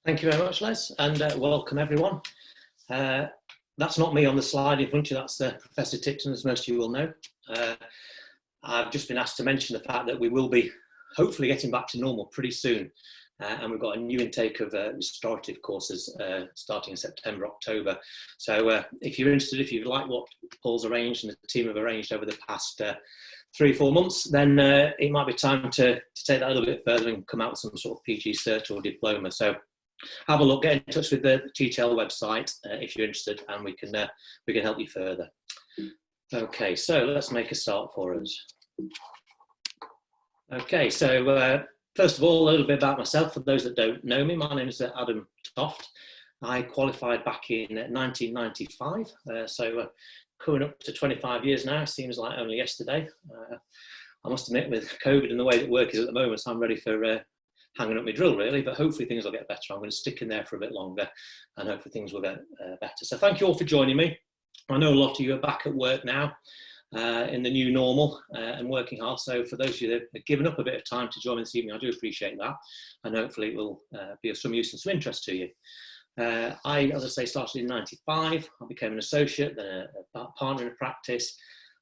Thank you very much, Les, and welcome everyone. That's not me on the slide in front of you, that's Professor Tipton, as most of you will know. I've just been asked to mention the fact that we will be hopefully getting back to normal pretty soon. And we've got a new intake of restorative courses starting in September, October. So if you're interested, if you like what Paul's arranged and the team have arranged over the past 3 or 4 months, then it might be time to take that a little bit further and come out with some sort of PG cert or diploma. So have a look, get in touch with the TTL website if you're interested, and we can help you further. Okay, so let's make a start for us. Okay, so first of all, a little bit about myself. For those that don't know me, my name is Adam Toft. I qualified back in 1995, so coming up to 25 years now, seems like only yesterday. I must admit, with COVID and the way that work is at the moment, I'm ready for hanging up my drill, really, but hopefully things will get better. I'm going to stick in there for a bit longer, and hopefully things will get better. So thank you all for joining me. I know a lot of you are back at work now, in the new normal and working hard. So for those of you that have given up a bit of time to join me this evening, I do appreciate that, and hopefully it will be of some use and some interest to you. I, as I say, started in '95. I became an associate, then a partner in a practice,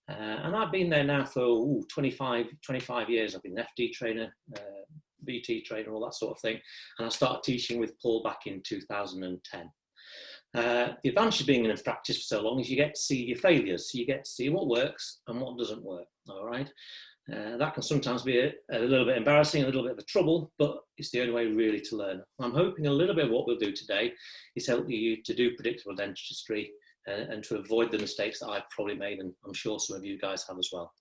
and I've been there now for 25 years. I've been an FD trainer, BT trainer, all that sort of thing, and I started teaching with Paul back in 2010. The advantage of being in practice for so long is you get to see your failures, so you get to see what works and what doesn't work. All right, that can sometimes be a little bit embarrassing, a little bit of a trouble, but it's the only way really to learn. I'm hoping a little bit of what we'll do today is help you to do predictable dentistry and to avoid the mistakes that I've probably made, and I'm sure some of you guys have as well.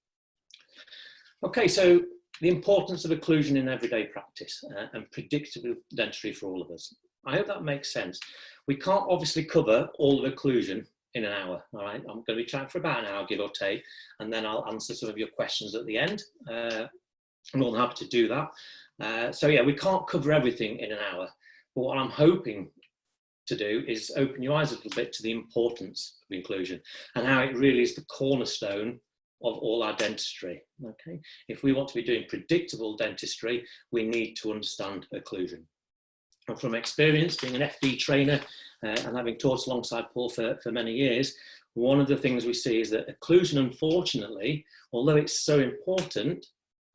Okay, so the importance of occlusion in everyday practice and predictable dentistry for all of us. I hope that makes sense. We can't obviously cover all of occlusion in an hour, all right? I'm going to be chatting for about an hour, give or take, and then I'll answer some of your questions at the end. I'm more than happy to do that. So yeah, we can't cover everything in an hour, but what I'm hoping to do is open your eyes a little bit to the importance of occlusion and how it really is the cornerstone of all our dentistry. Okay, if we want to be doing predictable dentistry, we need to understand occlusion. And from experience, being an FD trainer and having taught alongside Paul for many years, one of the things we see is that occlusion, unfortunately, although it's so important,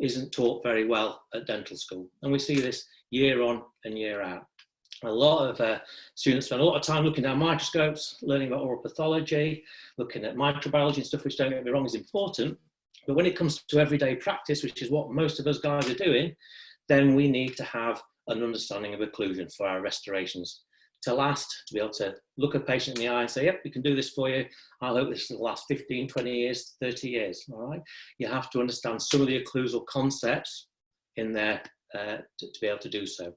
isn't taught very well at dental school. And we see this year on and year out. A lot of students spend a lot of time looking down microscopes, learning about oral pathology, looking at microbiology and stuff, which, don't get me wrong, is important. But when it comes to everyday practice, which is what most of us guys are doing, then we need to have an understanding of occlusion for our restorations to last, to be able to look a patient in the eye and say, yep, we can do this for you. I hope this will last 15, 20 years, 30 years, all right? You have to understand some of the occlusal concepts in there to be able to do so.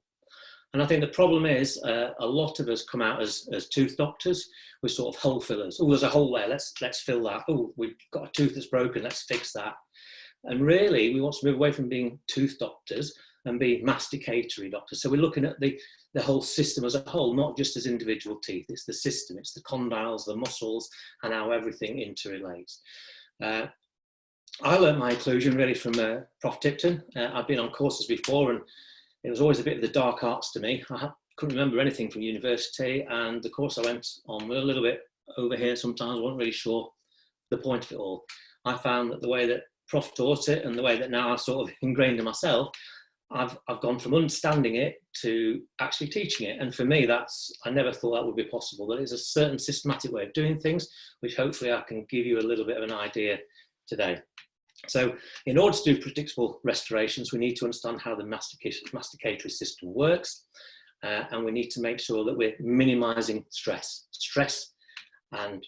And I think the problem is a lot of us come out as tooth doctors with sort of hole fillers. Oh, there's a hole there, let's fill that. Oh, we've got a tooth that's broken, let's fix that. And really, we want to move away from being tooth doctors and be masticatory doctors. So we're looking at the whole system as a whole, not just as individual teeth. It's the system, it's the condyles, the muscles, and how everything interrelates. I learned my occlusion really from Prof Tipton. I've been on courses before, and it was always a bit of the dark arts to me. I couldn't remember anything from university, and the course I went on was a little bit over here sometimes. I wasn't really sure the point of it all. I found that the way that Prof taught it and the way that now I've sort of ingrained in myself, I've gone from understanding it to actually teaching it. And for me, I never thought that would be possible. There is a certain systematic way of doing things, which hopefully I can give you a little bit of an idea today. So in order to do predictable restorations, we need to understand how the masticatory system works. And we need to make sure that we're minimizing stress. Stress and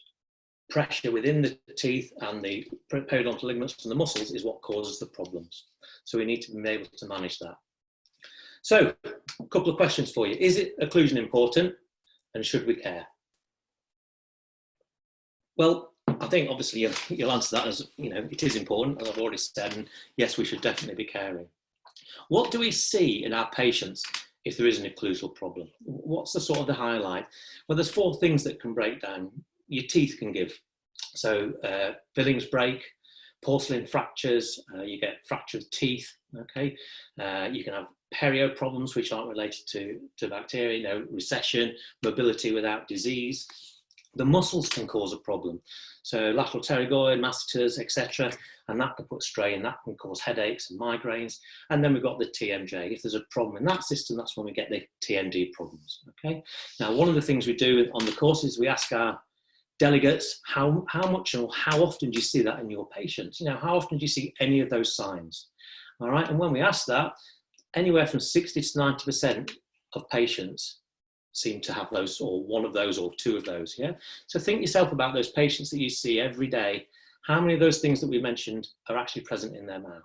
pressure within the teeth and the periodontal ligaments and the muscles is what causes the problems. So we need to be able to manage that. So a couple of questions for you. Is it occlusion important, and should we care? Well, I think obviously you'll answer that as, you know, it is important, as I've already said, and yes, we should definitely be caring. What do we see in our patients if there is an occlusal problem? What's the sort of the highlight? Well, there's 4 things that can break down. Your teeth can give. So fillings break, porcelain fractures, you get fractured teeth, okay? You can have perio problems which aren't related to bacteria, you know, recession, mobility without disease. The muscles can cause a problem. So lateral pterygoid, masseters, etc. And that can put strain, that can cause headaches and migraines. And then we've got the TMJ. If there's a problem in that system, that's when we get the TMD problems, okay? Now, one of the things we do on the courses, we ask our delegates, how much or how often do you see that in your patients? You know, how often do you see any of those signs? All right, and when we ask that, anywhere from 60 to 90% of patients seem to have those, or one of those, or two of those, yeah? So think yourself about those patients that you see every day. How many of those things that we mentioned are actually present in their mouth?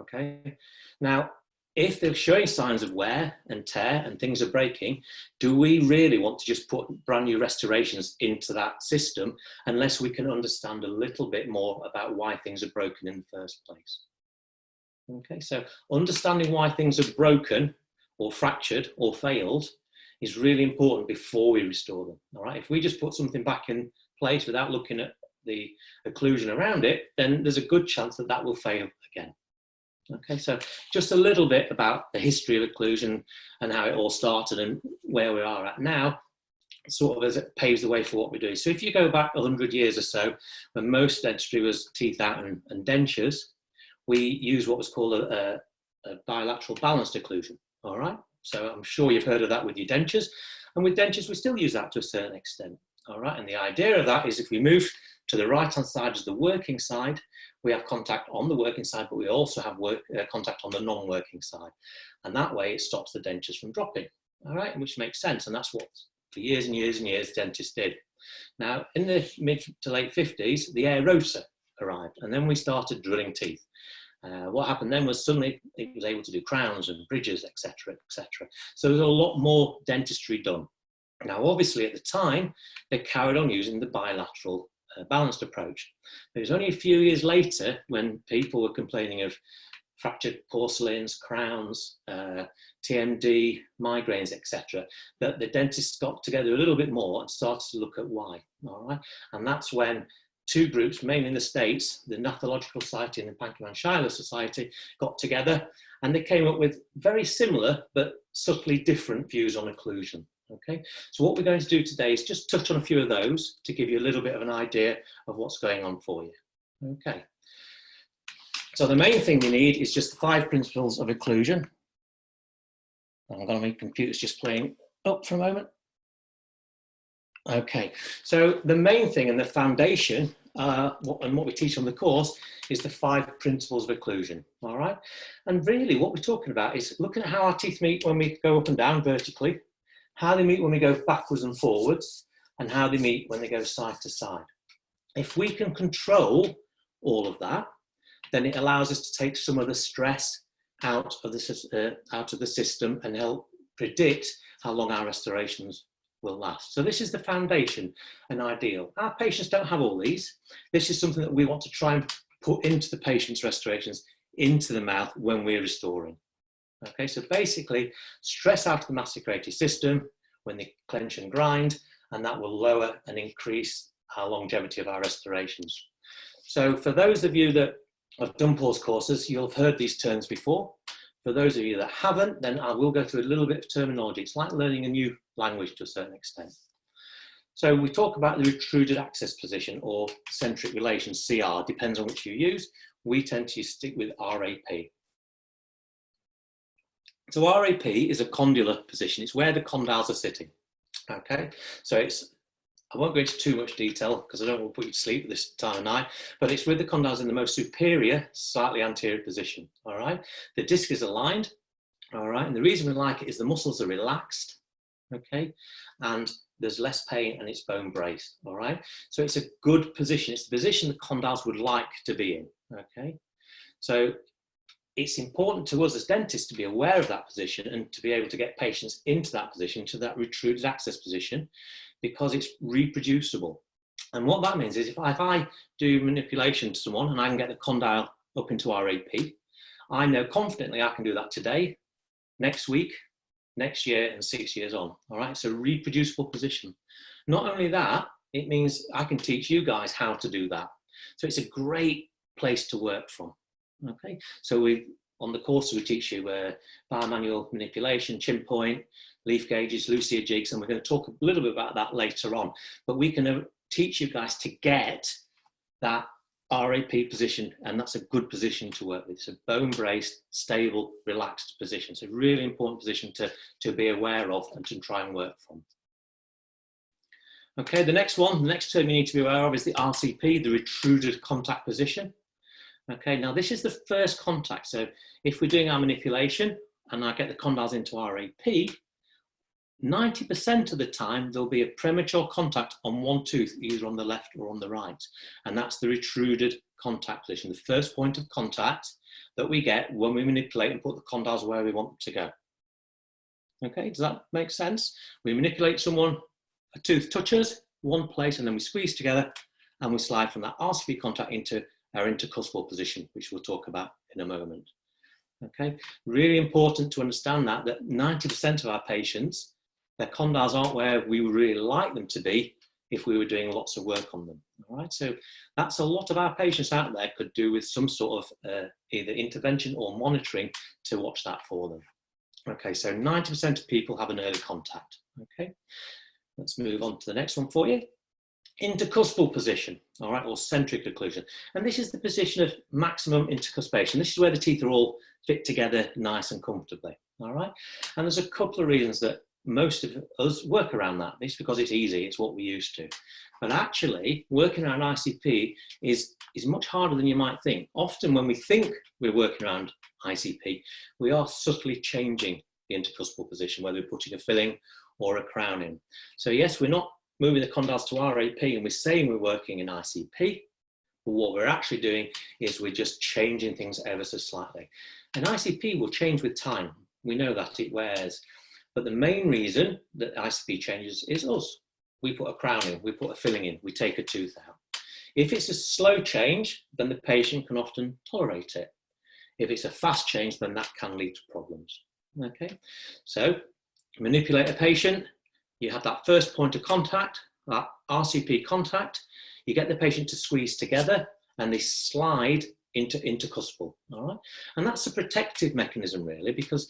Okay, now, if they're showing signs of wear and tear and things are breaking, do we really want to just put brand new restorations into that system unless we can understand a little bit more about why things are broken in the first place? Okay, so understanding why things are broken or fractured or failed is really important before we restore them. All right, if we just put something back in place without looking at the occlusion around it, then there's a good chance that that will fail again. Okay, so just a little bit about the history of occlusion and how it all started and where we are at now, sort of as it paves the way for what we're doing. So if you go back 100 years or so, when most dentistry was teeth out and dentures, we used what was called a bilateral balanced occlusion. All right, so I'm sure you've heard of that with your dentures, and with dentures we still use that to a certain extent. All right, and the idea of that is if we move to the right hand side as the working side, we have contact on the working side, but we also have contact on the non-working side, and that way it stops the dentures from dropping. All right, which makes sense, and that's what for years and years and years dentists did. Now in the mid to late 50s, the air rotor arrived, and then we started drilling teeth. What happened then was suddenly it was able to do crowns and bridges, etc., etc. So there's a lot more dentistry done. Now, obviously, at the time, they carried on using the bilateral balanced approach. It was only a few years later when people were complaining of fractured porcelains, crowns, TMD, migraines, etc., that the dentists got together a little bit more and started to look at why. All right, and that's when two groups, mainly in the States, the Nathological Society and the Pankman-Shiler Society, got together, and they came up with very similar but subtly different views on occlusion. Okay, so what we're going to do today is just touch on a few of those to give you a little bit of an idea of what's going on for you. Okay, so the main thing you need is just the 5 principles of occlusion. I'm going to make computers just playing up for a moment. Okay, so the main thing and the foundation, and what we teach on the course, is the 5 principles of occlusion. All right, and really what we're talking about is looking at how our teeth meet when we go up and down vertically, how they meet when we go backwards and forwards, and how they meet when they go side to side. If we can control all of that, then it allows us to take some of the stress out of the system and help predict how long our restorations will last. So this is the foundation and ideal. Our patients don't have all these. This is something that we want to try and put into the patient's restorations, into the mouth when we're restoring. Okay, so basically stress out of the masticated system when they clench and grind, and that will lower and increase our longevity of our restorations. So for those of you that have done Paul's courses, you'll have heard these terms before. For those of you that haven't, then I will go through a little bit of terminology. It's like learning a new language to a certain extent. So we talk about the retruded access position or centric relation, CR, depends on which you use. We tend to stick with RAP. So RAP is a condylar position. It's where the condyles are sitting. Okay, so I won't go into too much detail because I don't want to put you to sleep at this time of night, but it's with the condyles in the most superior, slightly anterior position. All right, the disc is aligned. All right, and the reason we like it is the muscles are relaxed. Okay, and there's less pain and it's bone braced. All right, so it's a good position. It's the position the condyles would like to be in. Okay, so it's important to us as dentists to be aware of that position and to be able to get patients into that position, to that retruded access position, because it's reproducible. And what that means is if I do manipulation to someone and I can get the condyle up into RAP, I know confidently I can do that today, next week, next year, and 6 years on. All right, it's a reproducible position. Not only that, it means I can teach you guys how to do that. So it's a great place to work from. Okay, so we on the course we teach you bimanual manipulation, chin point, leaf gauges, Lucia jigs, and we're going to talk a little bit about that later on. But we can teach you guys to get that RAP position, and that's a good position to work with. It's a bone braced, stable, relaxed position. It's a really important position to be aware of and to try and work from. Okay, the next term you need to be aware of is the RCP, the retruded contact position. Okay, now this is the first contact. So if we're doing our manipulation and I get the condyles into RAP, 90% of the time there'll be a premature contact on one tooth, either on the left or on the right. And that's the retruded contact position, the first point of contact that we get when we manipulate and put the condyles where we want them to go. Okay, does that make sense? We manipulate someone, a tooth touches one place, and then we squeeze together and we slide from that RCP contact into our intercuspal position, which we'll talk about in a moment. Okay, really important to understand that 90% of our patients, their condyles aren't where we would really like them to be if we were doing lots of work on them. All right, so that's a lot of our patients out there could do with some sort of either intervention or monitoring to watch that for them. Okay, so 90% of people have an early contact. Okay, let's move on to the next one for you. Intercuspal position, all right, or centric occlusion. And this is the position of maximum intercuspation. This is where the teeth are all fit together nice and comfortably, all right? And there's a couple of reasons that most of us work around that. It's because it's easy, it's what we used to. But actually, working around ICP is much harder than you might think. Often when we think we're working around ICP, we are subtly changing the intercuspal position, whether we're putting a filling or a crown in. So yes, we're not moving the condyles to RAP and we're saying we're working in ICP, but what we're actually doing is we're just changing things ever so slightly. And ICP will change with time. We know that it wears. But the main reason that ICP changes is us. We put a crown in, we put a filling in, we take a tooth out. If it's a slow change, then the patient can often tolerate it. If it's a fast change, then that can lead to problems. Okay, so manipulate a patient, you have that first point of contact, that RCP contact, you get the patient to squeeze together and they slide into intercuspal, all right? And that's a protective mechanism really, because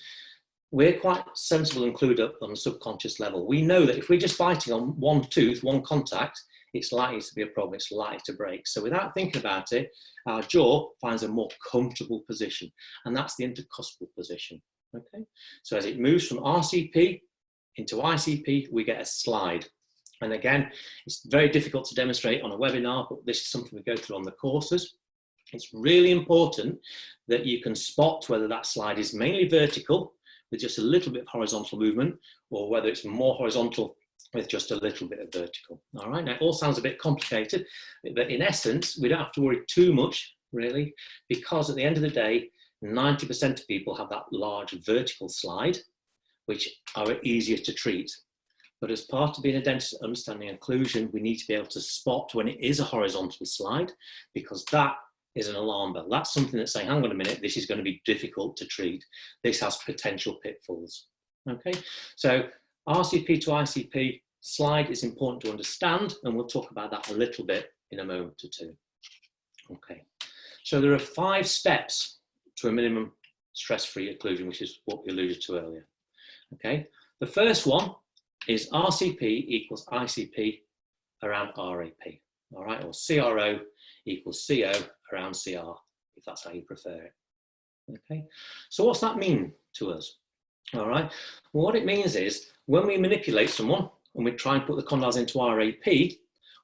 we're quite sensible and clued up on a subconscious level. We know that if we're just fighting on one tooth, one contact, it's likely to be a problem, it's likely to break. So without thinking about it, our jaw finds a more comfortable position, and that's the intercuspal position, okay? So as it moves from RCP into ICP, we get a slide. And again, it's very difficult to demonstrate on a webinar, but this is something we go through on the courses. It's really important that you can spot whether that slide is mainly vertical with just a little bit of horizontal movement, or whether it's more horizontal with just a little bit of vertical. All right, now it all sounds a bit complicated, but in essence, we don't have to worry too much really, because at the end of the day, 90% of people have that large vertical slide, which are easier to treat. But as part of being a dentist understanding occlusion, we need to be able to spot when it is a horizontal slide, because that is an alarm bell. That's something that's saying, hang on a minute, this is going to be difficult to treat. This has potential pitfalls. Okay, so RCP to ICP slide is important to understand, and we'll talk about that a little bit in a moment or two. Okay, so there are 5 steps to a minimum stress-free occlusion, which is what we alluded to earlier. Okay, the first one is RCP equals ICP around RAP, all right, or CRO equals CO around CR, if that's how you prefer it. Okay, so what's that mean to us? All right, well, what it means is when we manipulate someone and we try and put the condyles into RAP,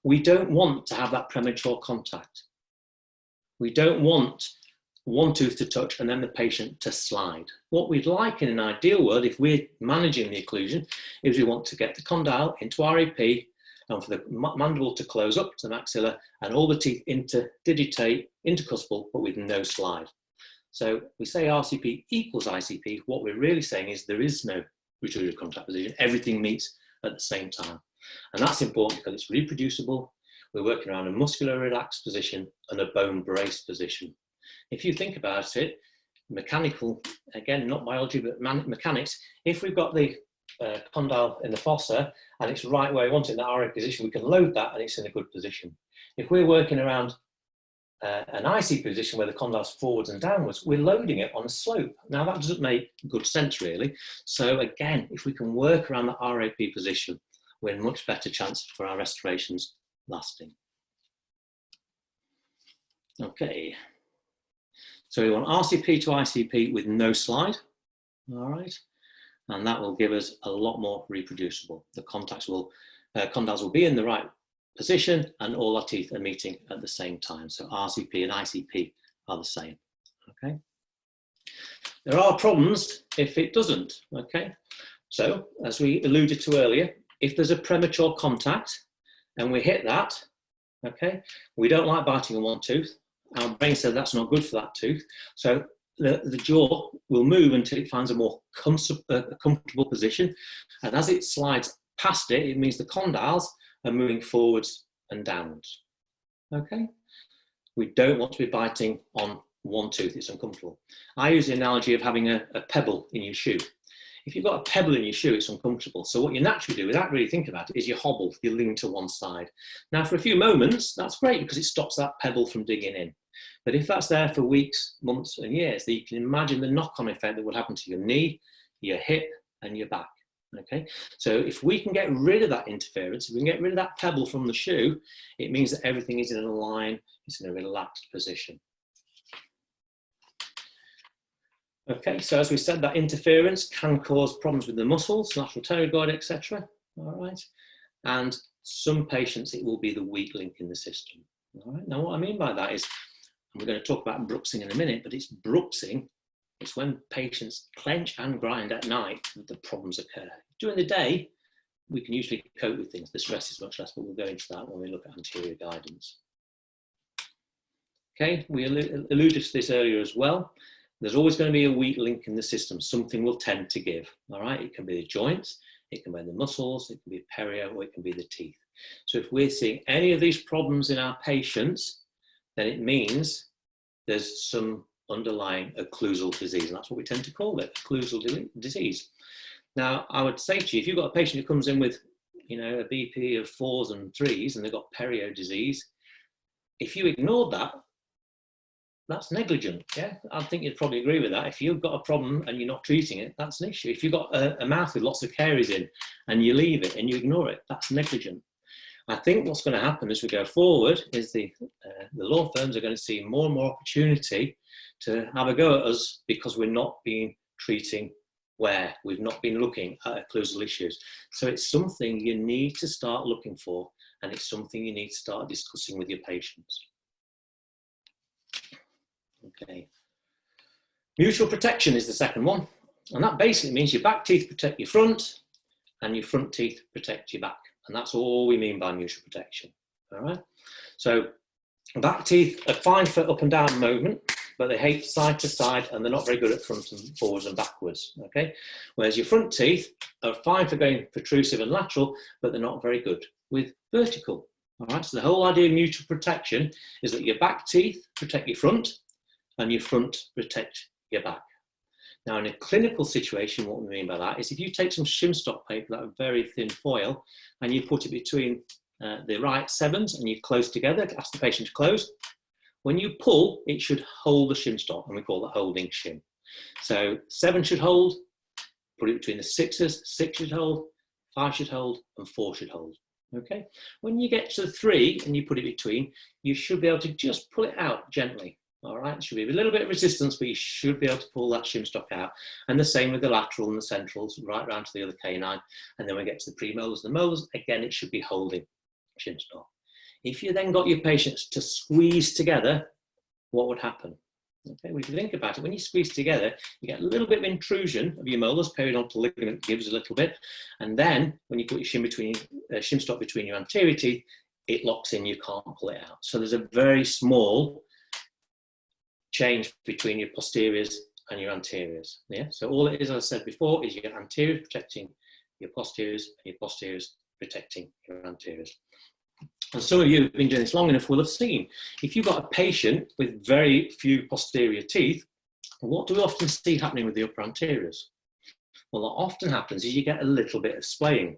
we don't want to have that premature contact. We don't want one tooth to touch and then the patient to slide. What we'd like in an ideal world, if we're managing the occlusion, is we want to get the condyle into RAP and for the mandible to close up to the maxilla and all the teeth interdigitate, intercuspal, but with no slide. So we say RCP equals ICP. What we're really saying is there is no retruded contact position. Everything meets at the same time. And that's important because it's reproducible. We're working around a muscular relaxed position and a bone braced position. If you think about it, mechanical, again, not biology, but mechanics, if we've got the condyle in the fossa and it's right where we want it in that RA position, we can load that and it's in a good position. If we're working around an ICP position where the condyle's forwards and downwards, we're loading it on a slope. Now that doesn't make good sense really. So again, if we can work around the RAP position, we're in much better chance for our restorations lasting. Okay, so we want RCP to ICP with no slide, all right, and that will give us a lot more reproducible. The condyles will be in the right position and all our teeth are meeting at the same time. So RCP and ICP are the same, okay. There are problems if it doesn't, okay. So as we alluded to earlier, if there's a premature contact and we hit that, okay, we don't like biting on one tooth. Our brain says that's not good for that tooth. So the jaw will move until it finds a more comfortable position. And as it slides past it, it means the condyles are moving forwards and downwards, okay? We don't want to be biting on one tooth, it's uncomfortable. I use the analogy of having a pebble in your shoe. If you've got a pebble in your shoe, it's uncomfortable. So what you naturally do, without really thinking about it, is you hobble, you lean to one side. Now for a few moments, that's great because it stops that pebble from digging in. But if that's there for weeks, months and years, then you can imagine the knock-on effect that will happen to your knee, your hip and your back, okay? So if we can get rid of that interference, if we can get rid of that pebble from the shoe, it means that everything is in a line, it's in a relaxed position. Okay, so as we said, that interference can cause problems with the muscles, lateral pterygoid, etc. All right, and some patients it will be the weak link in the system. All right, now what I mean by that is, and we're going to talk about bruxing in a minute, but it's bruxing. It's when patients clench and grind at night that the problems occur. During the day, we can usually cope with things. The stress is much less, but we'll go into that when we look at anterior guidance. Okay, we alluded to this earlier as well. There's always going to be a weak link in the system. Something will tend to give, all right? It can be the joints, it can be the muscles, it can be perio, or it can be the teeth. So if we're seeing any of these problems in our patients, then it means there's some underlying occlusal disease, and that's what we tend to call it, occlusal disease. Now, I would say to you, if you've got a patient who comes in with, you know, a BP of 4s and 3s, and they've got perio disease, if you ignored that, that's negligent, yeah? I think you'd probably agree with that. If you've got a problem and you're not treating it, that's an issue. If you've got a mouth with lots of caries in and you leave it and you ignore it, that's negligent. I think what's going to happen as we go forward is the law firms are going to see more and more opportunity to have a go at us because we're not been treating where we've not been looking at occlusal issues. So it's something you need to start looking for, and it's something you need to start discussing with your patients. Okay. Mutual protection is the second one, and that basically means your back teeth protect your front and your front teeth protect your back, and that's all we mean by mutual protection. All right, so back teeth are fine for up and down movement, but they hate side to side and they're not very good at front and forwards and backwards, okay? Whereas your front teeth are fine for going protrusive and lateral, but they're not very good with vertical. All right, so the whole idea of mutual protection is that your back teeth protect your front and your front protect your back. Now, in a clinical situation, what we mean by that is if you take some shim stock paper, that very thin foil, and you put it between the right 7s and you close together, ask the patient to close. When you pull, it should hold the shim stock, and we call that holding shim. So 7 should hold, put it between the 6s, 6 should hold, 5 should hold, and 4 should hold. Okay. When you get to the 3 and you put it between, you should be able to just pull it out gently. All right, it should be a little bit of resistance, but you should be able to pull that shim stock out. And the same with the lateral and the centrals, right round to the other canine. And then we get to the premolars and the molars, again, it should be holding shim stock. If you then got your patients to squeeze together, what would happen? Okay, well, if you think about it, when you squeeze together, you get a little bit of intrusion of your molars, periodontal ligament gives a little bit. And then when you put your shim stock between your anterior teeth, it locks in, you can't pull it out. So there's a very small change between your posteriors and your anteriors. Yeah, so all it is, as I said before, is your anteriors protecting your posteriors and your posteriors protecting your anteriors. And some of you who've been doing this long enough will have seen, if you've got a patient with very few posterior teeth, what do we often see happening with the upper anteriors? Well, what often happens is you get a little bit of swaying.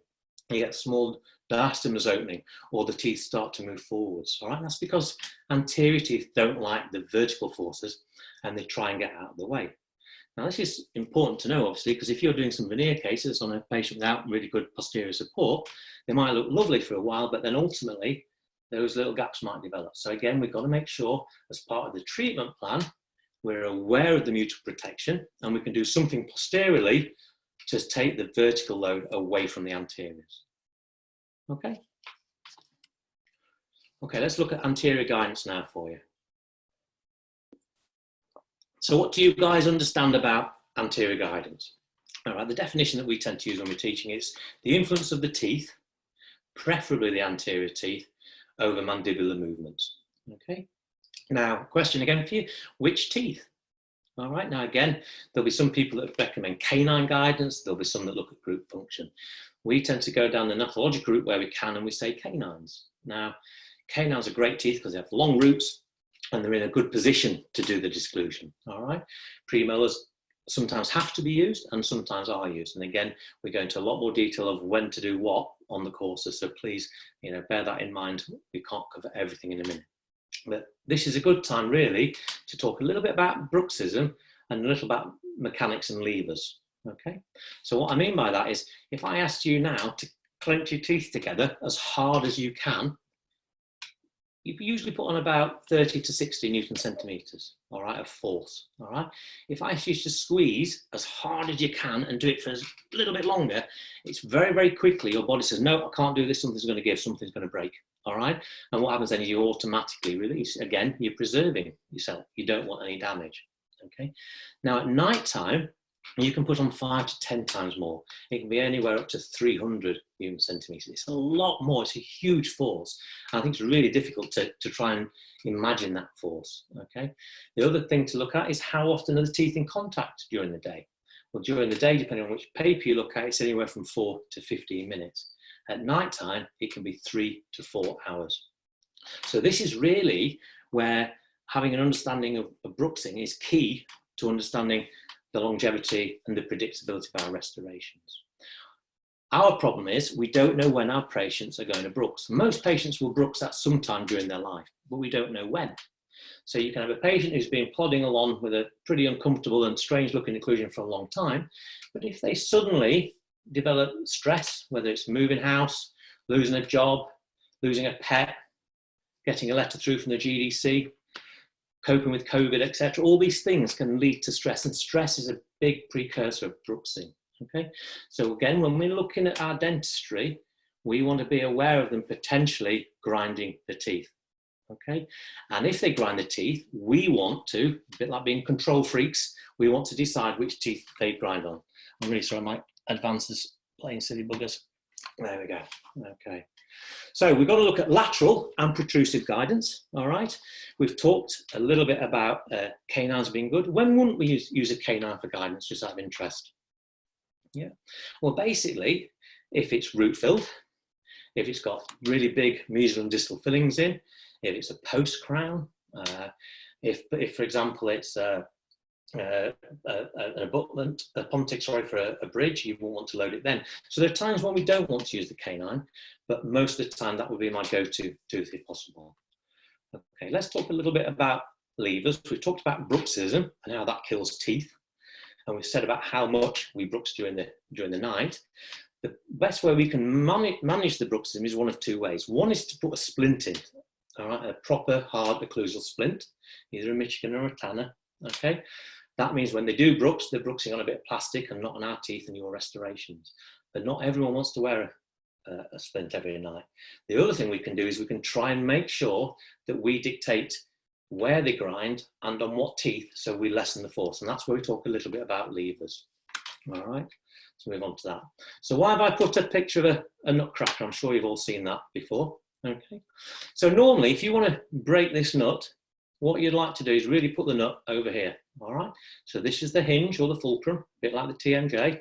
You get small diastema is opening, or the teeth start to move forwards. All right, that's because anterior teeth don't like the vertical forces and they try and get out of the way. Now, this is important to know, obviously, because if you're doing some veneer cases on a patient without really good posterior support, they might look lovely for a while, but then ultimately those little gaps might develop. So again, we've got to make sure as part of the treatment plan, we're aware of the mutual protection and we can do something posteriorly to take the vertical load away from the anteriors. Okay. Okay, let's look at anterior guidance now for you. So what do you guys understand about anterior guidance? All right, the definition that we tend to use when we're teaching is the influence of the teeth, preferably the anterior teeth, over mandibular movements. Okay. Now, question again for you, which teeth? All right, now again, there'll be some people that recommend canine guidance, there'll be some that look at group function. We tend to go down the pathological route where we can and we say canines. Now, canines are great teeth because they have long roots and they're in a good position to do the disclusion. All right, premolars sometimes have to be used and sometimes are used. And again, we go into a lot more detail of when to do what on the courses. So please, bear that in mind. We can't cover everything in a minute. But this is a good time really to talk a little bit about bruxism and a little about mechanics and levers. Okay, so what I mean by that is if I asked you now to clench your teeth together as hard as you can, you usually put on about 30 to 60 Newton centimeters, all right, of force, all right. If I ask you to squeeze as hard as you can and do it for a little bit longer, it's very, very quickly your body says, no, I can't do this, something's going to give, something's going to break, all right. And what happens then is you automatically release. Again, you're preserving yourself. You don't want any damage, okay. Now at night time, you can put on 5 to 10 times more. It can be anywhere up to 300 Newton centimeters. It's a lot more. It's a huge force. I think it's really difficult to try and imagine that force. Okay. The other thing to look at is how often are the teeth in contact during the day? Well, during the day, depending on which paper you look at, it's anywhere from 4 to 15 minutes. At night time, it can be 3 to 4 hours. So this is really where having an understanding of bruxing is key to understanding the longevity and the predictability of our restorations. Our problem is we don't know when our patients are going to brux. Most patients will brux at some time during their life, but we don't know when. So you can have a patient who's been plodding along with a pretty uncomfortable and strange looking occlusion for a long time, but if they suddenly develop stress, whether it's moving house, losing a job, losing a pet, getting a letter through from the GDC, coping with COVID, etc. All these things can lead to stress, and stress is a big precursor of bruxing. Okay, so again, when we're looking at our dentistry, we want to be aware of them potentially grinding the teeth. Okay, and if they grind the teeth, we want to, a bit like being control freaks, we want to decide which teeth they grind on. I'm really sorry, my advances playing silly buggers. There we go. Okay. So we've got to look at lateral and protrusive guidance, all right? We've talked a little bit about canines being good. When wouldn't we use a canine for guidance, just out of interest? Yeah, well, basically, if it's root filled, if it's got really big mesial and distal fillings in, if it's a post crown, if for example, it's an abutment, a pontic, sorry, for a bridge, you won't want to load it then. So there are times when we don't want to use the canine, but most of the time that would be my go-to tooth if possible. Okay, let's talk a little bit about levers. We've talked about bruxism and how that kills teeth, and we've said about how much we brux during the night. The best way we can manage the bruxism is one of two ways. One is to put a splint in, all right, a proper hard occlusal splint, either a Michigan or a Tanner. Okay, that means when they do brux, they're bruxing on a bit of plastic and not on our teeth and your restorations. But not everyone wants to wear a splint every night. The other thing we can do is we can try and make sure that we dictate where they grind and on what teeth, so we lessen the force. And that's where we talk a little bit about levers. All right, let's move on to that. So why have I put a picture of a nutcracker? I'm sure you've all seen that before. Okay, so normally if you want to break this nut, what you'd like to do is really put the nut over here, all right? So this is the hinge or the fulcrum, a bit like the TMJ,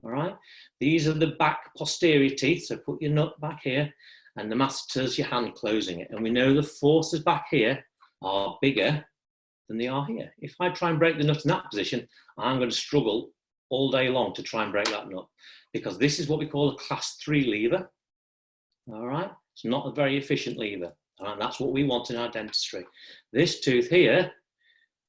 all right? These are the back posterior teeth, so put your nut back here, and the masseter's your hand closing it. And we know the forces back here are bigger than they are here. If I try and break the nut in that position, I'm going to struggle all day long to try and break that nut, because this is what we call a class 3 lever, all right? It's not a very efficient lever, and that's what we want in our dentistry. This tooth here,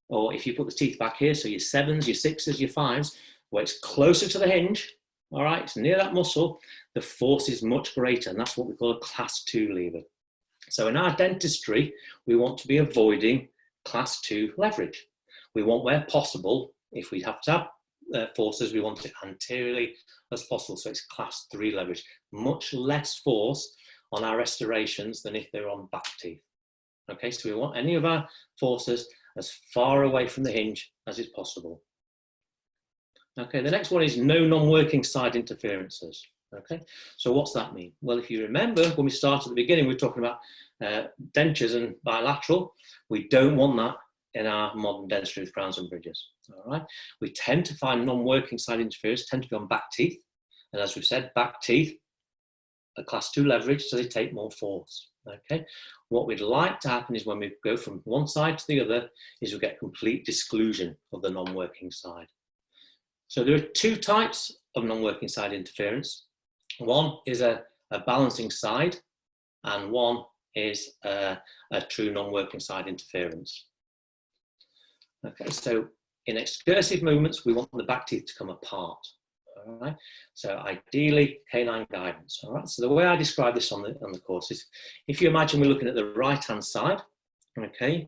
or if you put the teeth back here, so your 7s, your 6s, your 5s, where it's closer to the hinge, all right, it's near that muscle, the force is much greater, and that's what we call a class 2 lever. So in our dentistry, we want to be avoiding class 2 leverage. We want, where possible, if we have to have forces, we want it anteriorly as possible, so it's class 3 leverage. Much less force on our restorations than if they're on back teeth. Okay, so we want any of our forces as far away from the hinge as is possible. Okay, the next one is no non-working side interferences. Okay, so what's that mean? Well, if you remember when we started at the beginning, we were talking about dentures and bilateral. We don't want that in our modern dentistry with crowns and bridges. All right, we tend to find non-working side interference tend to be on back teeth, and as we've said, back teeth are class 2 leverage, so they take more force. Okay, what we'd like to happen is when we go from one side to the other, is we get complete disclusion of the non-working side. So there are 2 types of non-working side interference. One is a balancing side, and one is a true non-working side interference. Okay, so in excursive movements, we want the back teeth to come apart. All right, so ideally canine guidance. All right, so the way I describe this on the course is, if you imagine we're looking at the right-hand side, okay,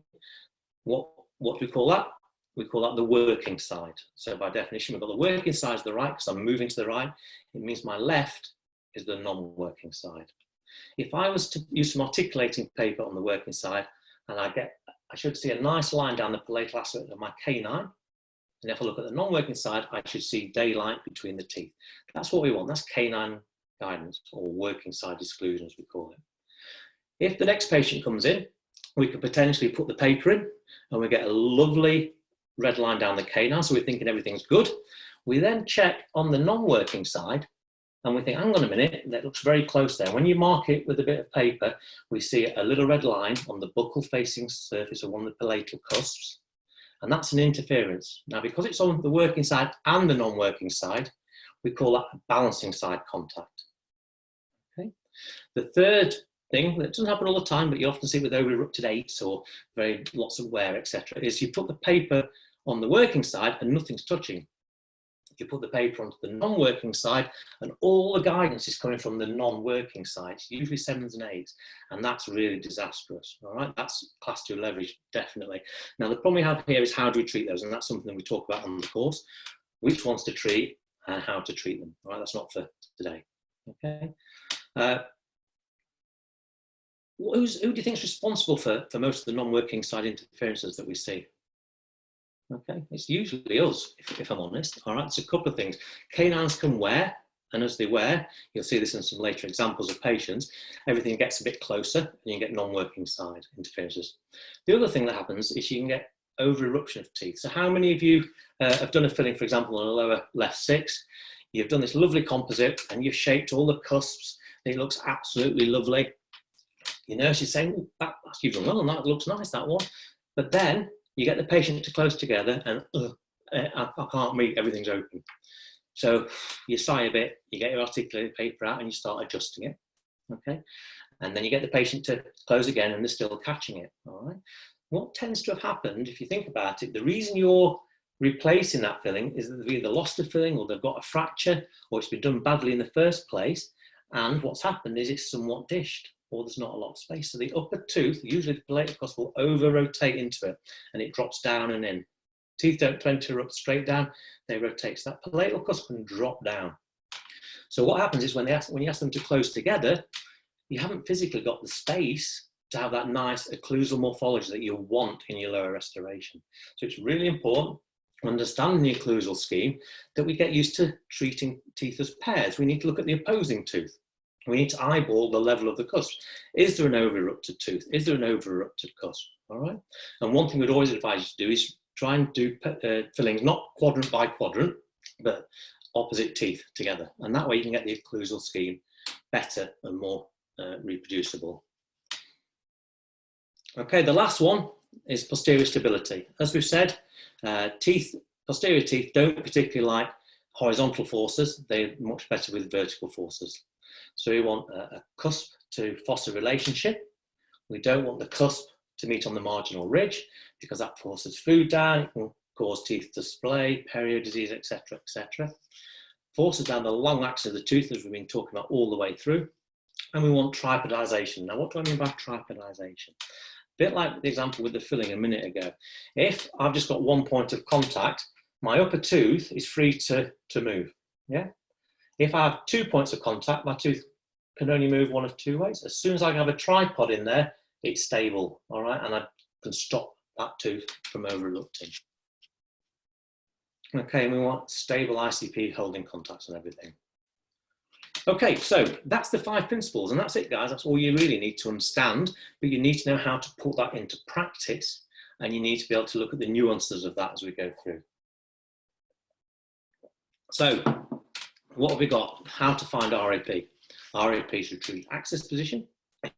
what do we call that? We call that the working side. So by definition, we've got the working side to the right because I'm moving to the right. It means my left is the non-working side. If I was to use some articulating paper on the working side, and I should see a nice line down the palatal aspect of my canine. And if I look at the non-working side, I should see daylight between the teeth. That's what we want. That's canine guidance, or working side exclusion, as we call it. If the next patient comes in, we could potentially put the paper in, and we get a lovely red line down the canine, so we're thinking everything's good. We then check on the non-working side, and we think, hang on a minute, that looks very close there. When you mark it with a bit of paper, we see a little red line on the buccal-facing surface of one of the palatal cusps, and that's an interference. Now, because it's on the working side and the non-working side, we call that a balancing side contact. Okay. The third thing that doesn't happen all the time, but you often see with over-erupted 8s or very lots of wear, etc., is you put the paper on the working side and nothing's touching. You put the paper onto the non-working side and all the guidance is coming from the non-working side, usually 7s and 8s, and that's really disastrous. All right, that's class 2 leverage, definitely. Now, the problem we have here is how do we treat those, and that's something we talk about on the course, which ones to treat and how to treat them. All right, that's not for today. Okay. Who do you think is responsible for most of the non-working side interferences that we see? Okay, it's usually us, if I'm honest. All right, it's a couple of things. Canines can wear, and as they wear, you'll see this in some later examples of patients, everything gets a bit closer and you can get non-working side interferences. The other thing that happens is you can get over-eruption of teeth. So how many of you have done a filling, for example, on a lower left 6? You've done this lovely composite and you've shaped all the cusps. It looks absolutely lovely. Your nurse is saying, oh, you've done well on that, it looks nice, that one. But then you get the patient to close together and I can't meet, everything's open. So you sigh a bit, you get your articulated paper out and you start adjusting it, okay? And then you get the patient to close again and they're still catching it, all right? What tends to have happened, if you think about it, the reason you're replacing that filling is that they've either lost a filling or they've got a fracture or it's been done badly in the first place, and what's happened is it's somewhat dished, or there's not a lot of space. So the upper tooth, usually the palatal cusp, will over-rotate into it and it drops down and in. Teeth don't tend to erupt straight down, they rotate. So that palatal cusp can drop down. So what happens is when you ask them to close together, you haven't physically got the space to have that nice occlusal morphology that you want in your lower restoration. So it's really important, understanding the occlusal scheme, that we get used to treating teeth as pairs. We need to look at the opposing tooth. We need to eyeball the level of the cusp. Is there an over-erupted tooth? Is there an over-erupted cusp? All right. And one thing we'd always advise you to do is try and do fillings, not quadrant by quadrant, but opposite teeth together. And that way you can get the occlusal scheme better and more reproducible. Okay, the last one is posterior stability. As we've said, posterior teeth don't particularly like horizontal forces. They're much better with vertical forces. So we want a cusp to foster relationship. We don't want the cusp to meet on the marginal ridge because that forces food down. It can cause teeth to splay, perio disease, etc., etc. Forces down the long axis of the tooth, as we've been talking about all the way through. And we want tripodization. Now, what do I mean by tripodization? A bit like the example with the filling a minute ago. If I've just got one point of contact, my upper tooth is free to move. Yeah. If I have 2 points of contact, my tooth can only move one of two ways. As soon as I have a tripod in there, it's stable, all right, and I can stop that tooth from over-erupting. Okay, and we want stable ICP holding contacts and everything. Okay, so that's the 5 principles, and that's it, guys. That's all you really need to understand, but you need to know how to put that into practice, and you need to be able to look at the nuances of that as we go through. So, what have we got? How to find RAP. RAP is a true axis position,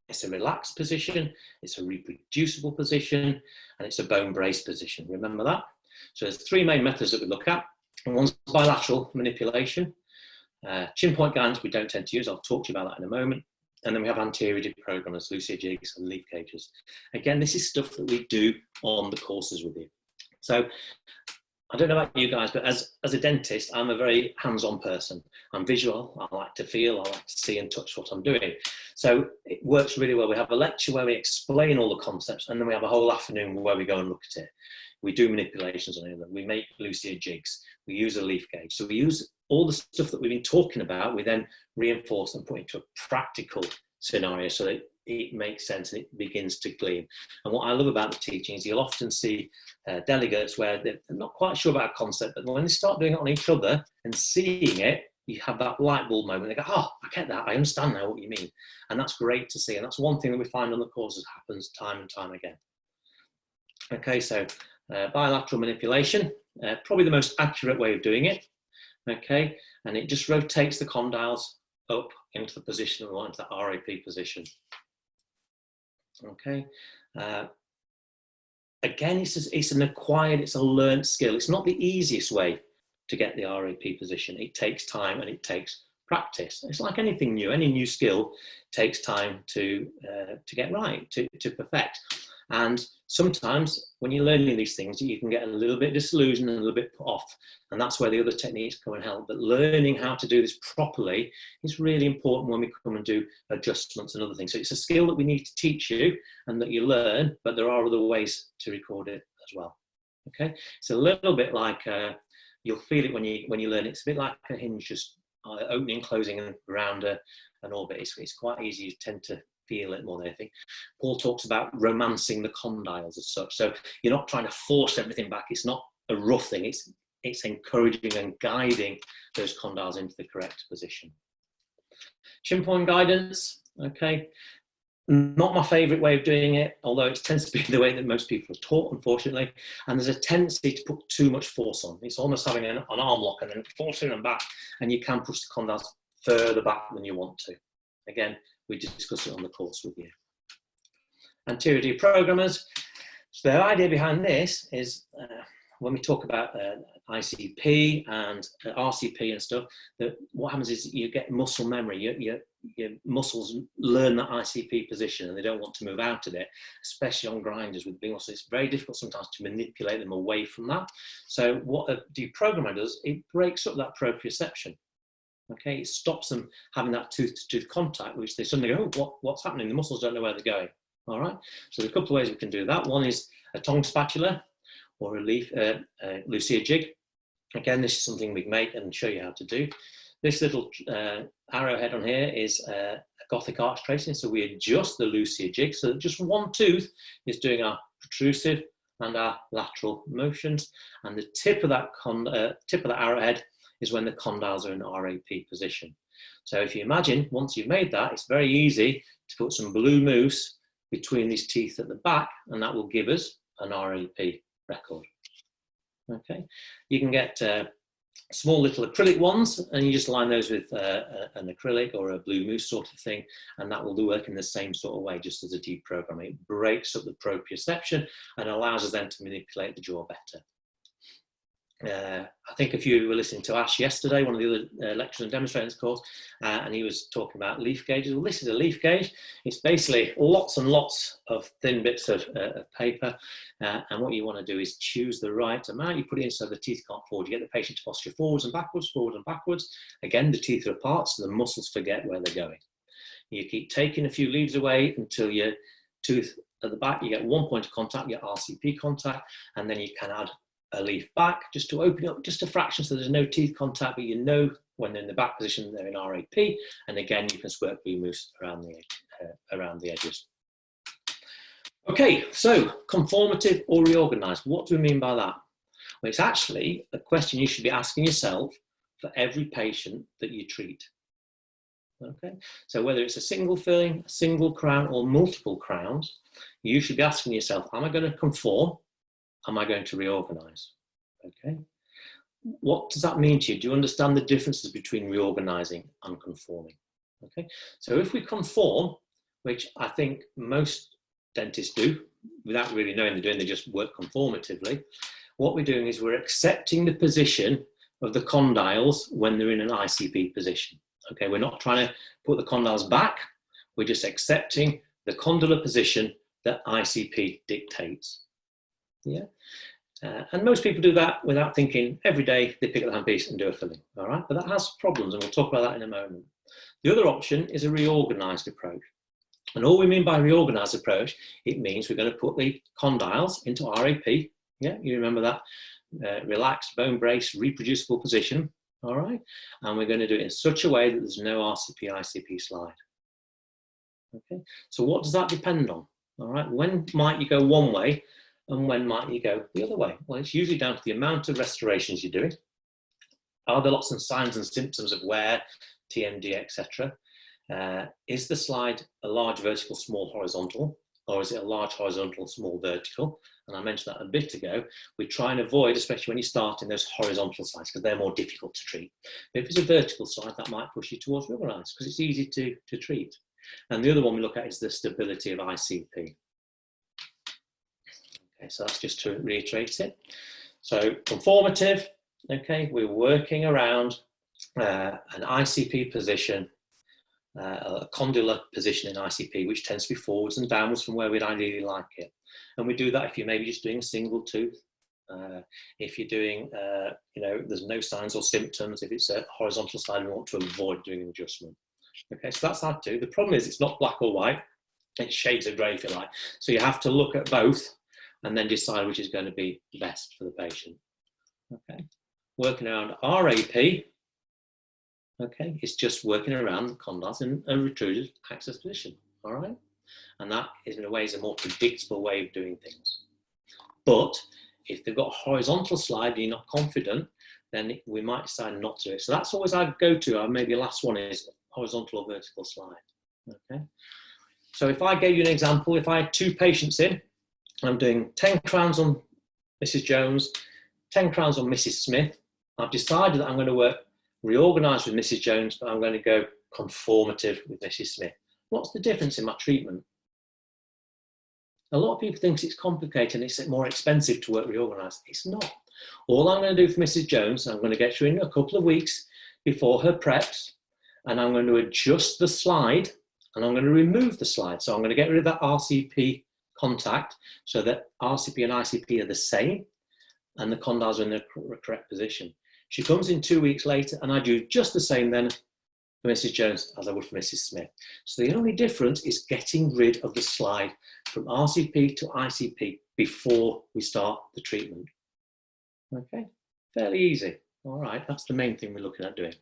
it's a relaxed position, it's a reproducible position, and it's a bone brace position. Remember that? So there's 3 main methods that we look at. One's bilateral manipulation. Chin point guidance we don't tend to use. I'll talk to you about that in a moment. And then we have anterior deprogrammers, Lucia jigs and leaf cages. Again, this is stuff that we do on the courses with you. So I don't know about you guys, but as a dentist, I'm a very hands-on person. I'm visual, I like to feel, I like to see and touch what I'm doing. So it works really well. We have a lecture where we explain all the concepts, and then we have a whole afternoon where we go and look at it. We do manipulations on it, we make Lucia jigs, we use a leaf gauge. So we use all the stuff that we've been talking about, we then reinforce and put into a practical scenario so that it makes sense and it begins to gleam. And what I love about the teaching is you'll often see delegates where they're not quite sure about a concept, but when they start doing it on each other and seeing it, you have that light bulb moment. They go, oh, I get that, I understand now what you mean. And that's great to see. And that's one thing that we find on the courses happens time and time again. Okay, so bilateral manipulation, probably the most accurate way of doing it. Okay, and it just rotates the condyles up into the position we want, into that RAP position. Okay, again, it's an acquired, it's a learned skill. It's not the easiest way to get the RAP position. It takes time and it takes practice. It's like anything new. Any new skill takes time to get right, to perfect. And sometimes when you're learning these things, you can get a little bit disillusioned and a little bit put off. And that's where the other techniques come and help. But learning how to do this properly is really important when we come and do adjustments and other things. So it's a skill that we need to teach you and that you learn, but there are other ways to record it as well. Okay, it's a little bit like, you'll feel it when you learn it. It's a bit like a hinge, just opening, closing and around an orbit. It's quite easy. You tend to feel it more than anything. Paul talks about romancing the condyles as such. So you're not trying to force everything back. It's not a rough thing. It's encouraging and guiding those condyles into the correct position. Chin point guidance, okay. Not my favourite way of doing it, although it tends to be the way that most people are taught, unfortunately. And there's a tendency to put too much force on. It's almost having an arm lock and then forcing them back, and you can push the condyles further back than you want to. Again, we discuss it on the course with you. Anterior deprogrammers. So the idea behind this is when we talk about ICP and RCP and stuff, that what happens is you get muscle memory. Your muscles learn that ICP position and they don't want to move out of it, especially on grinders with big muscles. It's very difficult sometimes to manipulate them away from that. So what a deprogrammer does, it breaks up that proprioception. Okay, it stops them having that tooth-to-tooth contact, which they suddenly go, oh, what's happening? The muscles don't know where they're going. All right, so there's a couple of ways we can do that. One is a tongue spatula or a Lucia jig. Again, this is something we can make and show you how to do. This little arrowhead on here is a Gothic arch tracing, so we adjust the Lucia jig so that just one tooth is doing our protrusive and our lateral motions, and the tip of that arrowhead is when the condyles are in RAP position. So if you imagine, once you've made that, it's very easy to put some blue mousse between these teeth at the back, and that will give us an RAP record. Okay, you can get small little acrylic ones, and you just line those with an acrylic or a blue mousse sort of thing, and that will work in the same sort of way, just as a deprogramming. It breaks up the proprioception and allows us then to manipulate the jaw better. I think if you were listening to Ash yesterday, one of the other lecturers and demonstrators course, and he was talking about leaf gauges. Well, this is a leaf gauge. It's basically lots and lots of thin bits of paper, and what you want to do is choose the right amount. You put it in so the teeth can't forward. You get the patient to posture forwards and backwards, forward and backwards. Again, the teeth are apart, so the muscles forget where they're going. You keep taking a few leaves away until your tooth at the back, you get one point of contact, you get RCP contact, and then you can add a leaf back just to open up just a fraction so there's no teeth contact, but you know when they're in the back position they're in RAP, and again you can squirt blue mousse around the edges. Okay, so conformative or reorganized, what do we mean by that? Well, it's actually a question you should be asking yourself for every patient that you treat. Okay, so whether it's a single filling, a single crown, or multiple crowns, you should be asking yourself, am I going to conform? Am I going to reorganize? Okay. What does that mean to you? Do you understand the differences between reorganizing and conforming? Okay. So if we conform, which I think most dentists do, without really knowing they're doing, they just work conformatively. What we're doing is we're accepting the position of the condyles when they're in an ICP position. Okay. We're not trying to put the condyles back. We're just accepting the condylar position that ICP dictates. Yeah, and most people do that without thinking. Every day they pick up the handpiece and do a filling, all right? But that has problems, and we'll talk about that in a moment. The other option is a reorganized approach. And all we mean by reorganized approach, it means we're going to put the condyles into RAP. Yeah, you remember that relaxed, bone brace, reproducible position, all right? And we're going to do it in such a way that there's no RCP, ICP slide. Okay, so what does that depend on? All right, when might you go one way? And when might you go the other way? Well, it's usually down to the amount of restorations you're doing. Are there lots of signs and symptoms of wear, TMD, etc.? Is the slide a large vertical, small horizontal? Or is it a large horizontal, small vertical? And I mentioned that a bit ago. We try and avoid, especially when you start in those horizontal slides, because they're more difficult to treat. But if it's a vertical slide, that might push you towards reorganized, because it's easy to treat. And the other one we look at is the stability of ICP. Okay, so that's just to reiterate it. So conformative, okay, we're working around an ICP position, a condylar position in ICP, which tends to be forwards and downwards from where we'd ideally like it. And we do that if you're maybe just doing a single tooth. If you're doing, you know, there's no signs or symptoms. If it's a horizontal slide, we want to avoid doing an adjustment. Okay, so that's hard to do. The problem is it's not black or white. It's shades of grey, if you like. So you have to look at both and then decide which is going to be best for the patient. Okay, working around RAP, okay, it's just working around the condyles in a retruded access position, all right? And that is, in a way, is a more predictable way of doing things. But if they've got a horizontal slide and you're not confident, then we might decide not to do it. So that's always I'd go to, maybe the last one is horizontal or vertical slide, okay? So if I gave you an example, if I had two patients in, I'm doing 10 crowns on Mrs. Jones, 10 crowns on Mrs. Smith. I've decided that I'm going to work reorganised with Mrs. Jones, but I'm going to go conformative with Mrs. Smith. What's the difference in my treatment? A lot of people think it's complicated and it's more expensive to work reorganised. It's not. All I'm going to do for Mrs. Jones, I'm going to get her in a couple of weeks before her preps, and I'm going to adjust the slide, and I'm going to remove the slide. So I'm going to get rid of that RCP contact so that RCP and ICP are the same and the condyles are in the correct position. She comes in 2 weeks later and I do just the same then for Mrs. Jones as I would for Mrs. Smith. So the only difference is getting rid of the slide from RCP to ICP before we start the treatment. Okay, fairly easy. All right, that's the main thing we're looking at doing.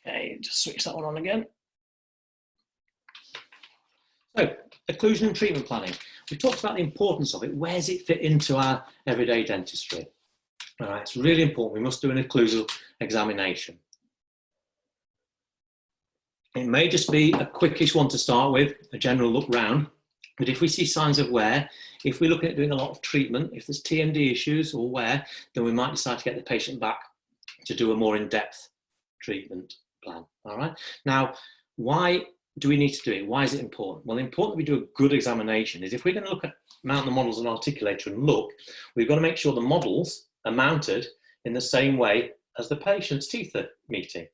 Okay, just switch that one on again. So, occlusion and treatment planning. We talked about the importance of it. Where does it fit into our everyday dentistry? All right, it's really important. We must do an occlusal examination. It may just be a quickish one to start with, a general look round. But if we see signs of wear, if we're looking at doing a lot of treatment, if there's TMD issues or wear, then we might decide to get the patient back to do a more in-depth treatment plan. All right. Now, why do we need to do it? Why is it important? Well, important that we do a good examination is if we're going to look at mount the models and articulator and look, we've got to make sure the models are mounted in the same way as the patient's teeth are meeting.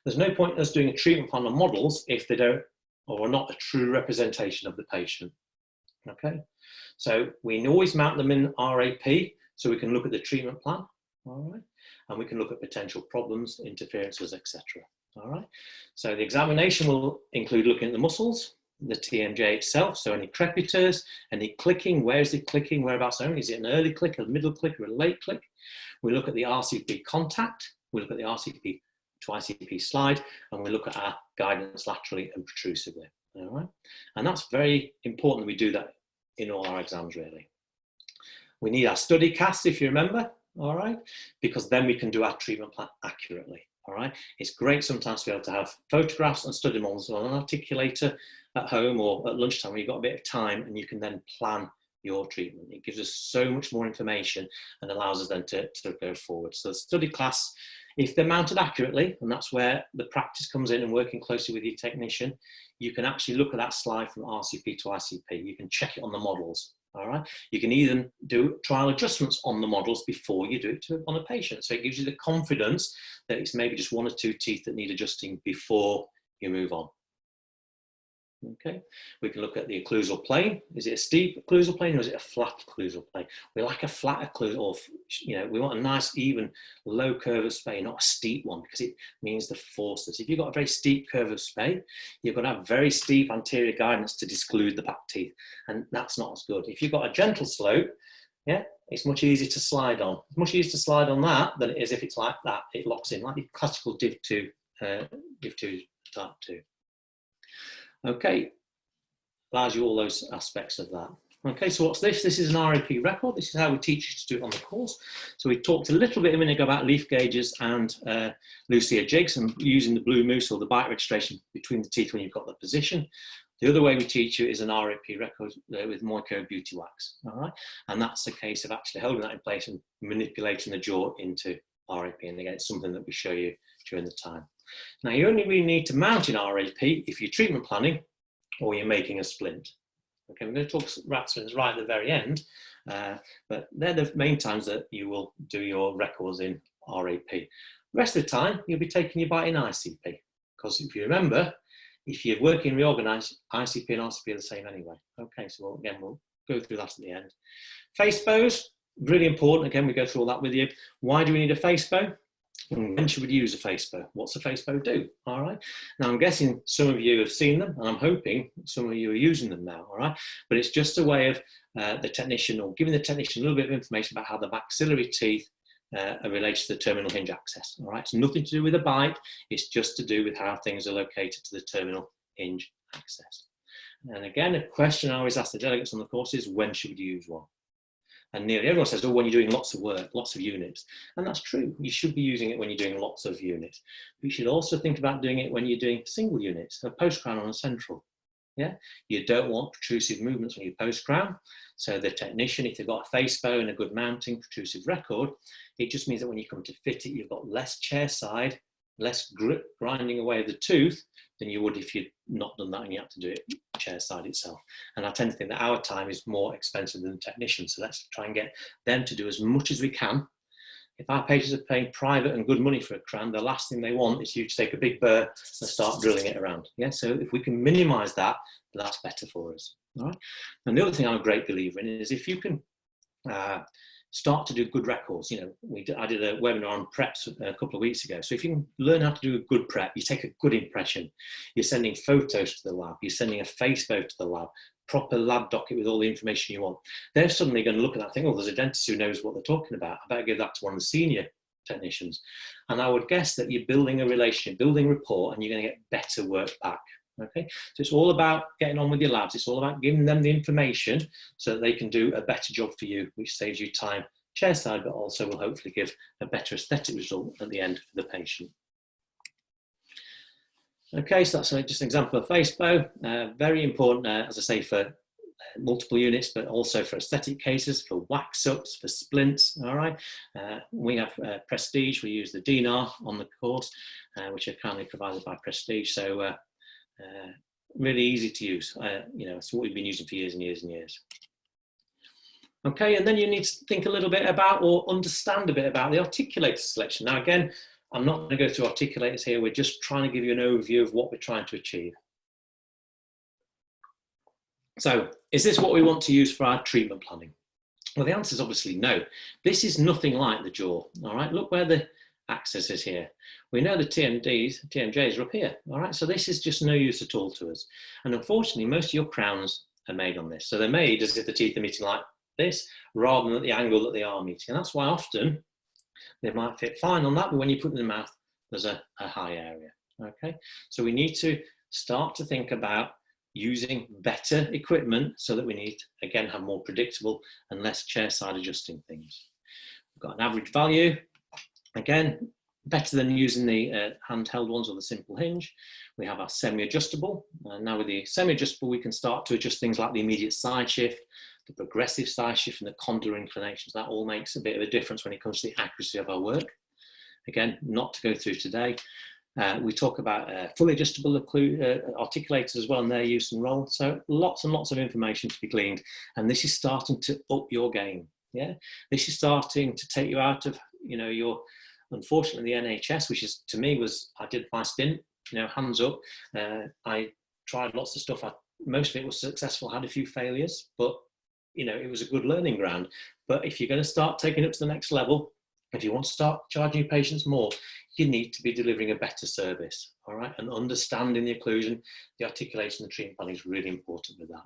There's no point in us doing a treatment plan on models if they don't or are not a true representation of the patient. Okay, so we can always mount them in RAP so we can look at the treatment plan, all right, and we can look at potential problems, interferences, etc. All right, so the examination will include looking at the muscles, the TMJ itself, so any crepitures, any clicking, where is it clicking, whereabouts only, is it an early click, a middle click, or a late click? We look at the RCP contact, we look at the RCP to ICP slide, and we look at our guidance laterally and protrusively. All right, and that's very important that we do that in all our exams, really. We need our study casts, if you remember, all right, because then we can do our treatment plan accurately. All right, it's great sometimes to be able to have photographs and study models on an articulator at home or at lunchtime when you've got a bit of time, and you can then plan your treatment. It gives us so much more information and allows us then to go forward. So the study class, if they're mounted accurately, and that's where the practice comes in and working closely with your technician, you can actually look at that slide from RCP to ICP. You can check it on the models. All right, you can even do trial adjustments on the models before you do it on a patient. So it gives you the confidence that it's maybe just one or two teeth that need adjusting before you move on. Okay, we can look at the occlusal plane. Is it a steep occlusal plane or is it a flat occlusal plane? We like a flat occlusal, or we want a nice, even, low curve of spay, not a steep one, because it means the forces. If you've got a very steep curve of spay, you've got to have very steep anterior guidance to disclude the back teeth, and that's not as good. If you've got a gentle slope, yeah, it's much easier to slide on. It's much easier to slide on that than it is if it's like that. It locks in, like the classical Div 2 type 2. Okay, allows you all those aspects of that. Okay, so what's this? This is an RAP record. This is how we teach you to do it on the course. So we talked a little bit a minute ago about leaf gauges and loose ear jigs and using the blue moose or the bite registration between the teeth when you've got the position. The other way we teach you is an RAP record with Moico Beauty Wax, all right? And that's the case of actually holding that in place and manipulating the jaw into RAP. And again, it's something that we show you during the time. Now, you only really need to mount in RAP if you're treatment planning or you're making a splint. Okay, we're going to talk rat splints right at the very end, but they're the main times that you will do your records in RAP. The rest of the time, you'll be taking your bite in ICP, because if you remember, if you're working reorganized, ICP and RCP are the same anyway. Okay, so again, we'll go through that at the end. Face bows, really important. Again, we go through all that with you. Why do we need a face bow? When should we use a face bow? What's a face bow do? All right. Now, I'm guessing some of you have seen them, and I'm hoping some of you are using them now. All right. But it's just a way of the technician, or giving the technician a little bit of information about how the maxillary teeth are related to the terminal hinge access. All right. It's nothing to do with a bite. It's just to do with how things are located to the terminal hinge access. And again, a question I always ask the delegates on the course is, when should you use one? And nearly everyone says, oh, when you're doing lots of work, lots of units. And that's true. You should be using it when you're doing lots of units. But you should also think about doing it when you're doing single units, a post-crown on a central. Yeah, you don't want protrusive movements when you post-crown. So the technician, if they've got a face bow and a good mounting protrusive record, it just means that when you come to fit it, you've got less chair side, less grip grinding away of the tooth than you would if you'd not done that and you had to do it chair side itself. And I tend to think that our time is more expensive than the technician, so let's try and get them to do as much as we can. If our patients are paying private and good money for a crown, the last thing they want is you to take a big burr and start drilling it around. Yeah, so if we can minimize that, that's better for us. All right. And the other thing I'm a great believer in is if you can start to do good records. I did a webinar on preps a couple of weeks ago. So if you can learn how to do a good prep, you take a good impression, you're sending photos to the lab, you're sending a face photo to the lab, proper lab docket with all the information you want. They're suddenly going to look at that and think, oh, there's a dentist who knows what they're talking about. I better give that to one of the senior technicians. And I would guess that you're building a relationship, building rapport, and you're going to get better work back. Okay, so it's all about getting on with your labs. It's all about giving them the information so that they can do a better job for you, which saves you time chairside, but also will hopefully give a better aesthetic result at the end for the patient. Okay, so that's just an example of face bow. Very important, as I say, for multiple units, but also for aesthetic cases, for wax ups, for splints. All right, we have Prestige. We use the DNR on the course, which are kindly provided by Prestige. So really easy to use. You know, it's what we've been using for years and years and years. Okay, and then you need to think a little bit about or understand a bit about the articulator selection. Now, again, I'm not going to go through articulators here. We're just trying to give you an overview of what we're trying to achieve. So, is this what we want to use for our treatment planning? Well, the answer is obviously no. This is nothing like the jaw. All right, look where the axis is here. We know the TMJs are up here. All right, so this is just no use at all to us. And unfortunately, most of your crowns are made on this. So they're made as if the teeth are meeting like this, rather than at the angle that they are meeting. And that's why often they might fit fine on that, but when you put it in the mouth, there's a high area. Okay, so we need to start to think about using better equipment so that we need, again, have more predictable and less chair-side adjusting things. We've got an average value, again, better than using the handheld ones or the simple hinge. We have our semi-adjustable. Now with the semi-adjustable, we can start to adjust things like the immediate side shift, the progressive side shift, and the condylar inclinations. That all makes a bit of a difference when it comes to the accuracy of our work. Again, not to go through today. We talk about fully adjustable articulators as well and their use and role. So lots and lots of information to be gleaned. And this is starting to up your game. Yeah, this is starting to take you out of, you know, your, unfortunately, the NHS, which is, to me, was, I did my stint, you know, hands up. I tried lots of stuff. Most of it was successful, had a few failures, but, you know, it was a good learning ground. But if you're going to start taking it to the next level, if you want to start charging your patients more, you need to be delivering a better service, all right? And understanding the occlusion, the articulation, the treatment plan is really important with that.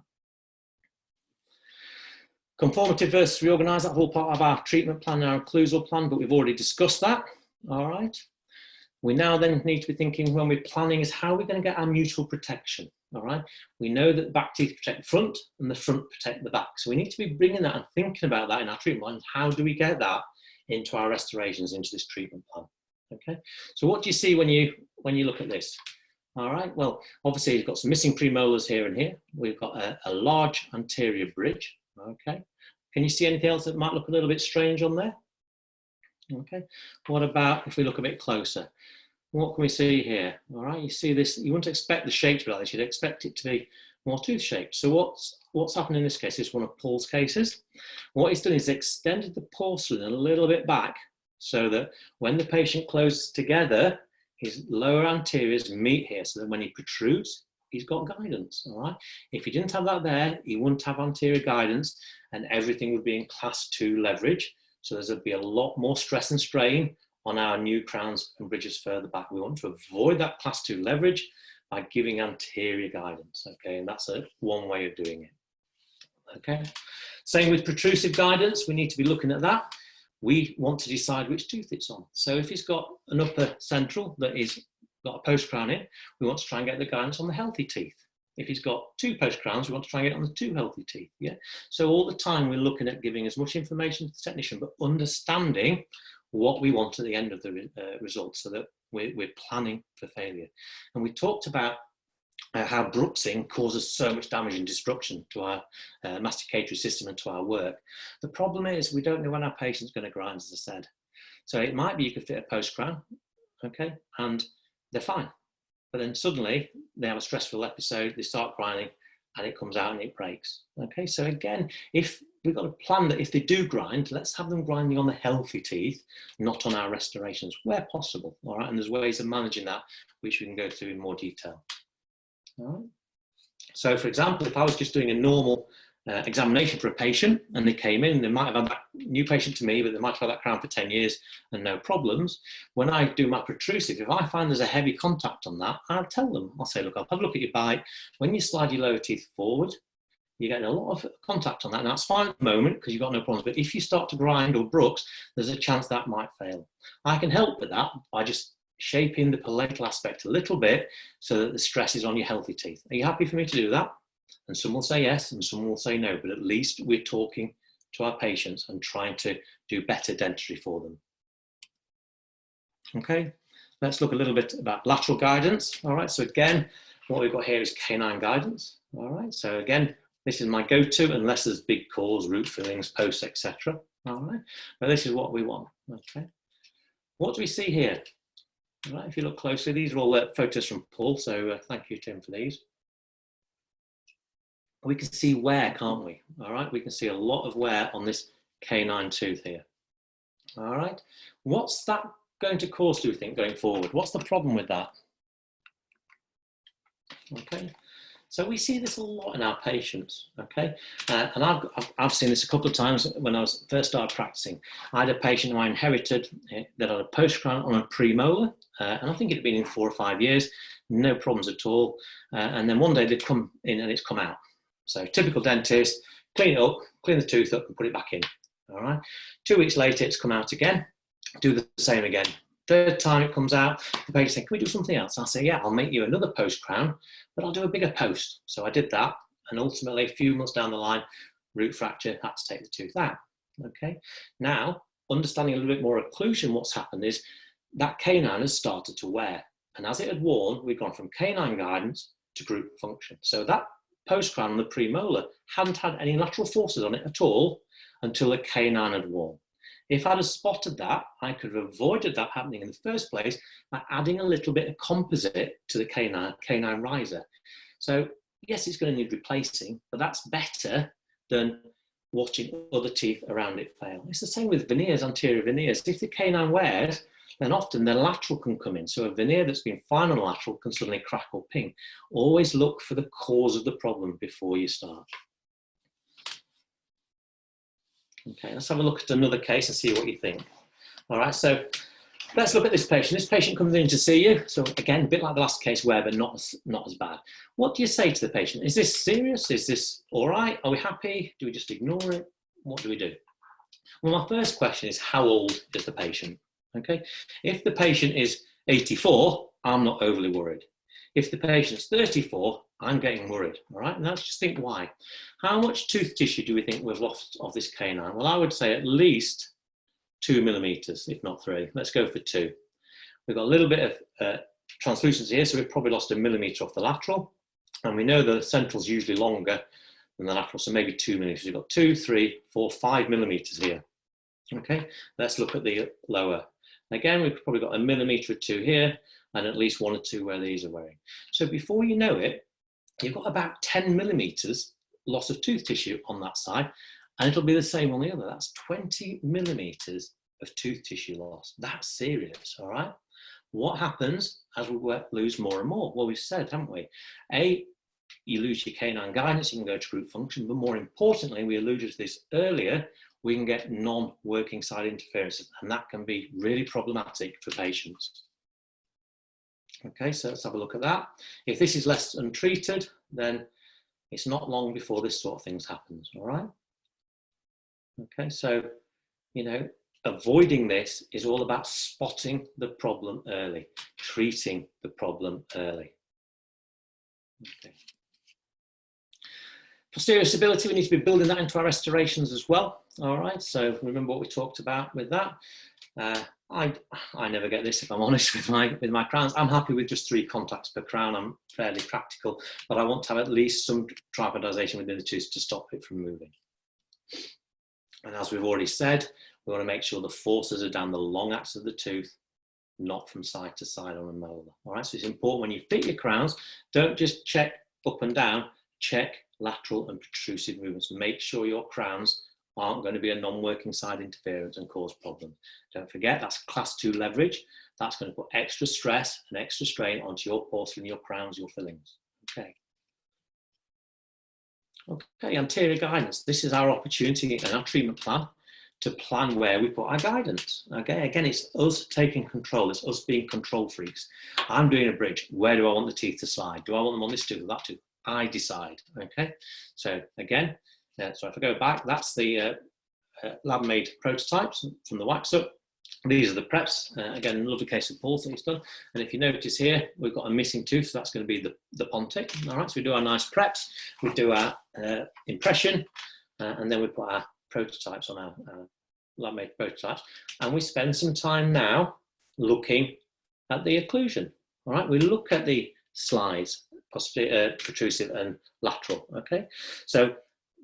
Conformative versus reorganised, that's all part of our treatment plan and our occlusal plan, but we've already discussed that, all right? We now then need to be thinking when we're planning is how we're going to get our mutual protection, all right? We know that the back teeth protect the front and the front protect the back. So we need to be bringing that and thinking about that in our treatment plan. How do we get that into our restorations, into this treatment plan? Okay, so what do you see when you look at this? All right, well, obviously you've got some missing premolars here and here. We've got a large anterior bridge. Okay, can you see anything else that might look a little bit strange on there? Okay, what about if we look a bit closer? What can we see here? All right, you see this, you wouldn't expect the shape to be like this, you'd expect it to be more tooth shaped. So what's happened in this case is one of Paul's cases. What he's done is extended the porcelain a little bit back so that when the patient closes together, his lower anteriors meet here, so that when he protrudes, he's got guidance, all right? If he didn't have that there, he wouldn't have anterior guidance and everything would be in class 2 leverage. So there'd be a lot more stress and strain on our new crowns and bridges further back. We want to avoid that class 2 leverage by giving anterior guidance, okay? And that's one way of doing it, okay? Same with protrusive guidance, we need to be looking at that. We want to decide which tooth it's on. So if he's got an upper central that is got a post crown in, we want to try and get the guidance on the healthy teeth. If he's got 2 post crowns, we want to try and get it on the 2 healthy teeth. Yeah. So all the time we're looking at giving as much information to the technician, but understanding what we want at the end of the results, so that we're planning for failure. And we talked about how bruxing causes so much damage and destruction to our masticatory system and to our work. The problem is we don't know when our patient's going to grind, as I said. So it might be you could fit a post crown, okay, and they're fine. But then suddenly they have a stressful episode, they start grinding, and it comes out and it breaks. Okay, so again, if we've got a plan that if they do grind, let's have them grinding on the healthy teeth, not on our restorations, where possible. All right, and there's ways of managing that, which we can go through in more detail. All right. So, for example, if I was just doing a normal examination for a patient and they came in, they might have had that new patient to me, but they might have had that crown for 10 years and no problems. When I do my protrusive, if I find there's a heavy contact on that, I'll tell them, I'll say, look, I'll have a look at your bite. When you slide your lower teeth forward, you're getting a lot of contact on that. Now, that's fine at the moment because you've got no problems, but if you start to grind or brooks, there's a chance that might fail. I can help with that by just shaping the palatal aspect a little bit so that the stress is on your healthy teeth. Are you happy for me to do that? And some will say yes and some will say no, but at least we're talking to our patients and trying to do better dentistry for them. Okay, let's look a little bit about lateral guidance. All right, so again, what we've got here is canine guidance. All right, so again, this is my go-to unless there's big calls, root fillings, posts, etc. All right, but this is what we want. Okay, what do we see here? All right, if you look closely, these are all photos from Paul, so thank you, Tim, for these. we can see wear, can't we? All right, we can see a lot of wear on this canine tooth here. All right, what's that going to cause, do you think, going forward? What's the problem with that? Okay, so we see this a lot in our patients, okay? And I've seen this a couple of times when I was first started practicing. I had a patient who I inherited that had a post-crown on a premolar, and I think it had been in 4 or 5 years, no problems at all. And then one day they'd come in and it's come out. So typical dentist, clean it up, clean the tooth up and put it back in, all right? 2 weeks later, it's come out again, do the same again. Third time it comes out, the patient said, can we do something else? I say, yeah, I'll make you another post crown, but I'll do a bigger post. So I did that. And ultimately, a few months down the line, root fracture, had to take the tooth out. Okay. Now, understanding a little bit more occlusion, what's happened is that canine has started to wear. And as it had worn, we've gone from canine guidance to group function. So that post crown on the premolar hadn't had any lateral forces on it at all until the canine had worn. If I'd have spotted that, I could have avoided that happening in the first place by adding a little bit of composite to the canine riser. So yes, it's going to need replacing, but that's better than watching other teeth around it fail. It's the same with veneers, anterior veneers. If the canine wears, then often the lateral can come in. So a veneer that's been fine on lateral can suddenly crack or ping. Always look for the cause of the problem before you start. Okay, let's have a look at another case and see what you think. All right, so let's look at this patient. This patient comes in to see you. So again, a bit like the last case where, but not as bad. What do you say to the patient? Is this serious? Is this all right? Are we happy? Do we just ignore it? What do we do? Well, my first question is, how old is the patient? Okay, if the patient is 84, I'm not overly worried. If the patient's 34, I'm getting worried, all right? And let's just think why. How much tooth tissue do we think we've lost of this canine? Well, I would say at least 2 millimeters, if not 3. Let's go for 2. We've got a little bit of translucency here, so we've probably lost 1 millimeter off the lateral. And we know the central's usually longer than the lateral, so maybe 2 millimeters. We've got 2, 3, 4, 5 millimeters here. Okay, let's look at the lower. Again, we've probably got 1 millimeter or 2 here, and at least 1 or 2 where these are wearing. So before you know it, you've got about 10 millimeters loss of tooth tissue on that side, and it'll be the same on the other. That's 20 millimeters of tooth tissue loss. That's serious, all right? What happens as we lose more and more? Well, we've said, haven't we? A, you lose your canine guidance, you can go to group function, but more importantly, we alluded to this earlier, we can get non-working side interferences, and that can be really problematic for patients. Okay, so let's have a look at that. If this is left untreated, then it's not long before this sort of things happens, all right? Okay, so, you know, avoiding this is all about spotting the problem early, treating the problem early. Okay. Posterior stability, we need to be building that into our restorations as well, all right? So remember what we talked about with that. I never get this, if I'm honest, with my crowns. I'm happy with just 3 contacts per crown. I'm fairly practical, but I want to have at least some tripodization within the tooth to stop it from moving. And as we've already said, we want to make sure the forces are down the long axis of the tooth, not from side to side on a molar. All right, so it's important when you fit your crowns, don't just check up and down, check lateral and protrusive movements. Make sure your crowns aren't going to be a non-working side interference and cause problems. Don't forget, that's class 2 leverage. That's going to put extra stress and extra strain onto your porcelain, your crowns, your fillings. Okay. Okay, anterior guidance. This is our opportunity in our treatment plan to plan where we put our guidance. Okay, again, it's us taking control. It's us being control freaks. I'm doing a bridge. Where do I want the teeth to slide? Do I want them on this tooth or that tooth? I decide. Okay, so again, so if I go back, that's the lab-made prototypes from the wax up. These are the preps. Again, a lovely case of Paul's that he's done. And if you notice here, we've got a missing tooth, so that's going to be the pontic. All right, so we do our nice preps, we do our impression, and then we put our prototypes on our lab-made prototypes. And we spend some time now looking at the occlusion. All right, we look at the slides, protrusive and lateral. Okay, so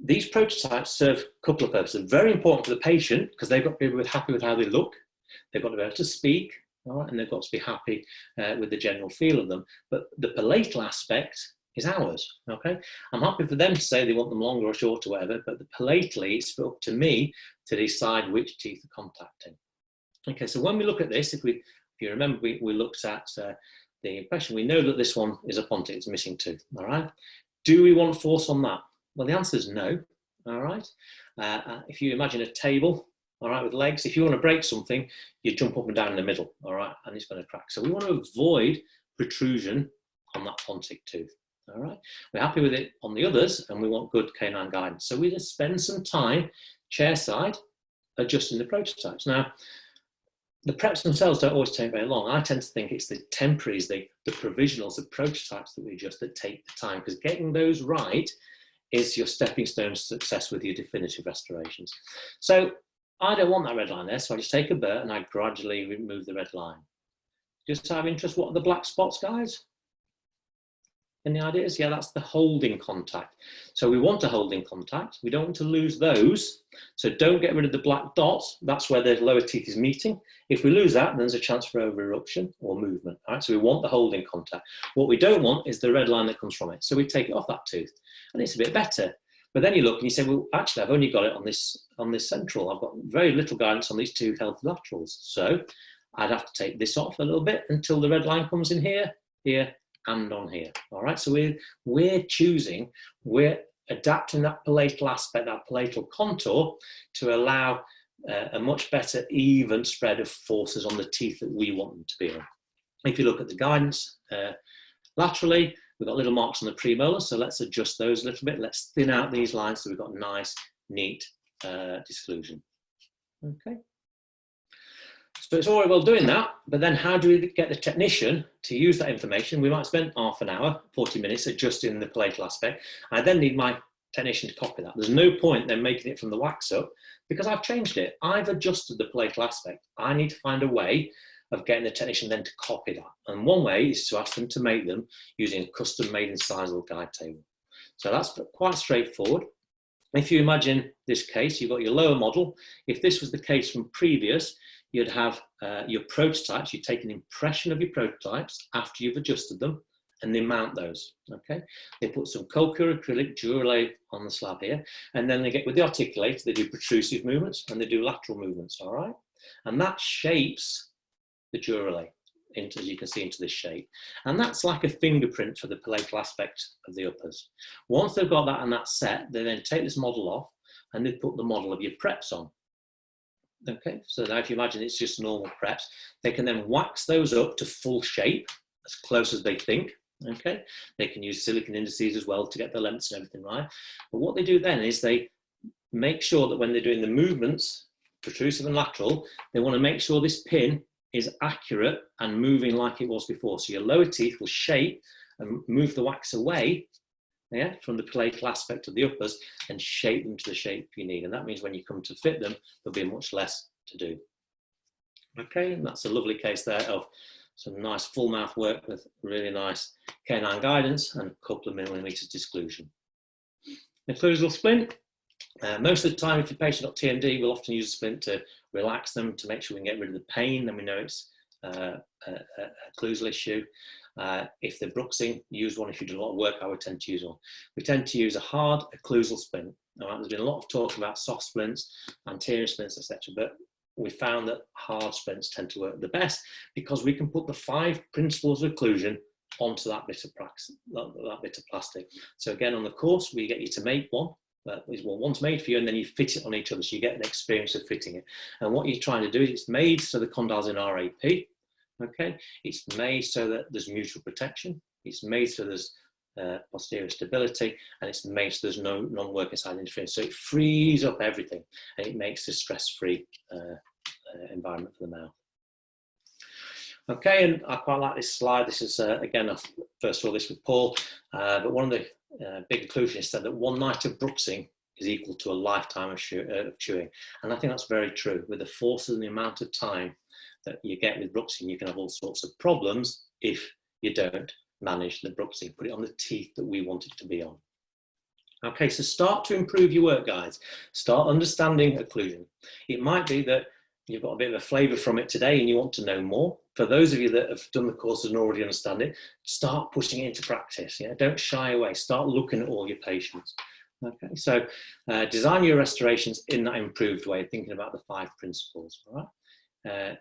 these prototypes serve a couple of purposes. Very important for the patient because they've got to be happy with how they look. They've got to be able to speak, all right, and they've got to be happy with the general feel of them. But the palatal aspect is ours, okay? I'm happy for them to say they want them longer or short or whatever, but palatally, it's up to me to decide which teeth are contacting. Okay, so when we look at this, if you remember, we looked at the impression, we know that this one is a pontic, it's missing tooth, all right? Do we want force on that? Well, the answer is no, all right? If you imagine a table, all right, with legs, if you want to break something, you jump up and down in the middle, all right, and it's going to crack. So we want to avoid protrusion on that pontic tooth, all right? We're happy with it on the others, and we want good canine guidance. So we just spend some time chairside adjusting the prototypes. Now, the preps themselves don't always take very long. I tend to think it's the temporaries, the provisionals, the prototypes that we adjust that take the time, because getting those right is your stepping stone to success with your definitive restorations. So I don't want that red line there, so I just take a burr and I gradually remove the red line. Just out of interest, what are the black spots, guys? Any ideas? Yeah, that's the holding contact. So we want a holding contact. We don't want to lose those. So don't get rid of the black dots. That's where the lower teeth is meeting. If we lose that, then there's a chance for over-eruption or movement. All right, so we want the holding contact. What we don't want is the red line that comes from it. So we take it off that tooth, and it's a bit better. But then you look and you say, well, actually, I've only got it on this central. I've got very little guidance on these two healthy laterals. So I'd have to take this off a little bit until the red line comes in here, here, and on here. All right, so we're adapting that palatal aspect, that palatal contour, to allow a much better even spread of forces on the teeth that we want them to be on. If you look at the guidance laterally, we've got little marks on the premolar, so let's adjust those a little bit. Let's thin out these lines so we've got a nice, neat disclusion. Okay. So it's all very well doing that, but then how do we get the technician to use that information? We might spend half an hour, 40 minutes adjusting the palatal aspect. I then need my technician to copy that. There's no point then making it from the wax up because I've changed it. I've adjusted the palatal aspect. I need to find a way of getting the technician then to copy that. And one way is to ask them to make them using a custom made incisal guide table. So that's quite straightforward. If you imagine this case, you've got your lower model. If this was the case from previous, you'd have your prototypes. You take an impression of your prototypes after you've adjusted them, and they mount those, okay? They put some cold cure acrylic duralay on the slab here, and then they get with the articulator, they do protrusive movements, and they do lateral movements, all right? And that shapes the duralay, into, as you can see, into this shape. And that's like a fingerprint for the palatal aspect of the uppers. Once they've got that and that's set, they then take this model off, and they put the model of your preps on. Okay, so now if you imagine it's just normal preps, they can then wax those up to full shape, as close as they think, okay? They can use silicone indices as well to get the lengths and everything right. But what they do then is they make sure that when they're doing the movements, protrusive and lateral, they want to make sure this pin is accurate and moving like it was before. So your lower teeth will shape and move the wax away, yeah, from the palatal aspect of the uppers and shape them to the shape you need. And that means when you come to fit them, there'll be much less to do. Okay, and that's a lovely case there of some nice full mouth work with really nice canine guidance and a couple of millimeters disclusion. Occlusal splint. Most of the time, if your patient got TMD, we'll often use a splint to relax them, to make sure we can get rid of the pain, then we know it's a occlusal issue. If they're bruxing, use one. If you do a lot of work, I would tend to use one. We tend to use a hard occlusal splint. All right, there's been a lot of talk about soft splints, anterior splints, etc. But we found that hard splints tend to work the best because we can put the 5 principles of occlusion onto that bit of plastic. So again, on the course, we get you to make one. One's made for you, and then you fit it on each other, so you get an experience of fitting it. And what you're trying to do is it's made so the condyle's in RAP. Okay, it's made so that there's mutual protection. It's made so there's posterior stability, and it's made so there's no non-working side interference. So it frees up everything, and it makes a stress-free environment for the mouth. Okay, and I quite like this slide. This is, again, I first saw this with Paul, but one of the big occlusionists said that one night of bruxing is equal to a lifetime of chewing. And I think that's very true. With the forces and the amount of time that you get with bruxing, you can have all sorts of problems if you don't manage the bruxing, put it on the teeth that we want it to be on. Okay, so start to improve your work, guys. Start understanding occlusion. It might be that you've got a bit of a flavour from it today and you want to know more. for those of you that have done the courses and already understand it, start pushing it into practice. Yeah, don't shy away. Start looking at all your patients. Okay, so design your restorations in that improved way, thinking about the 5 principles. All right.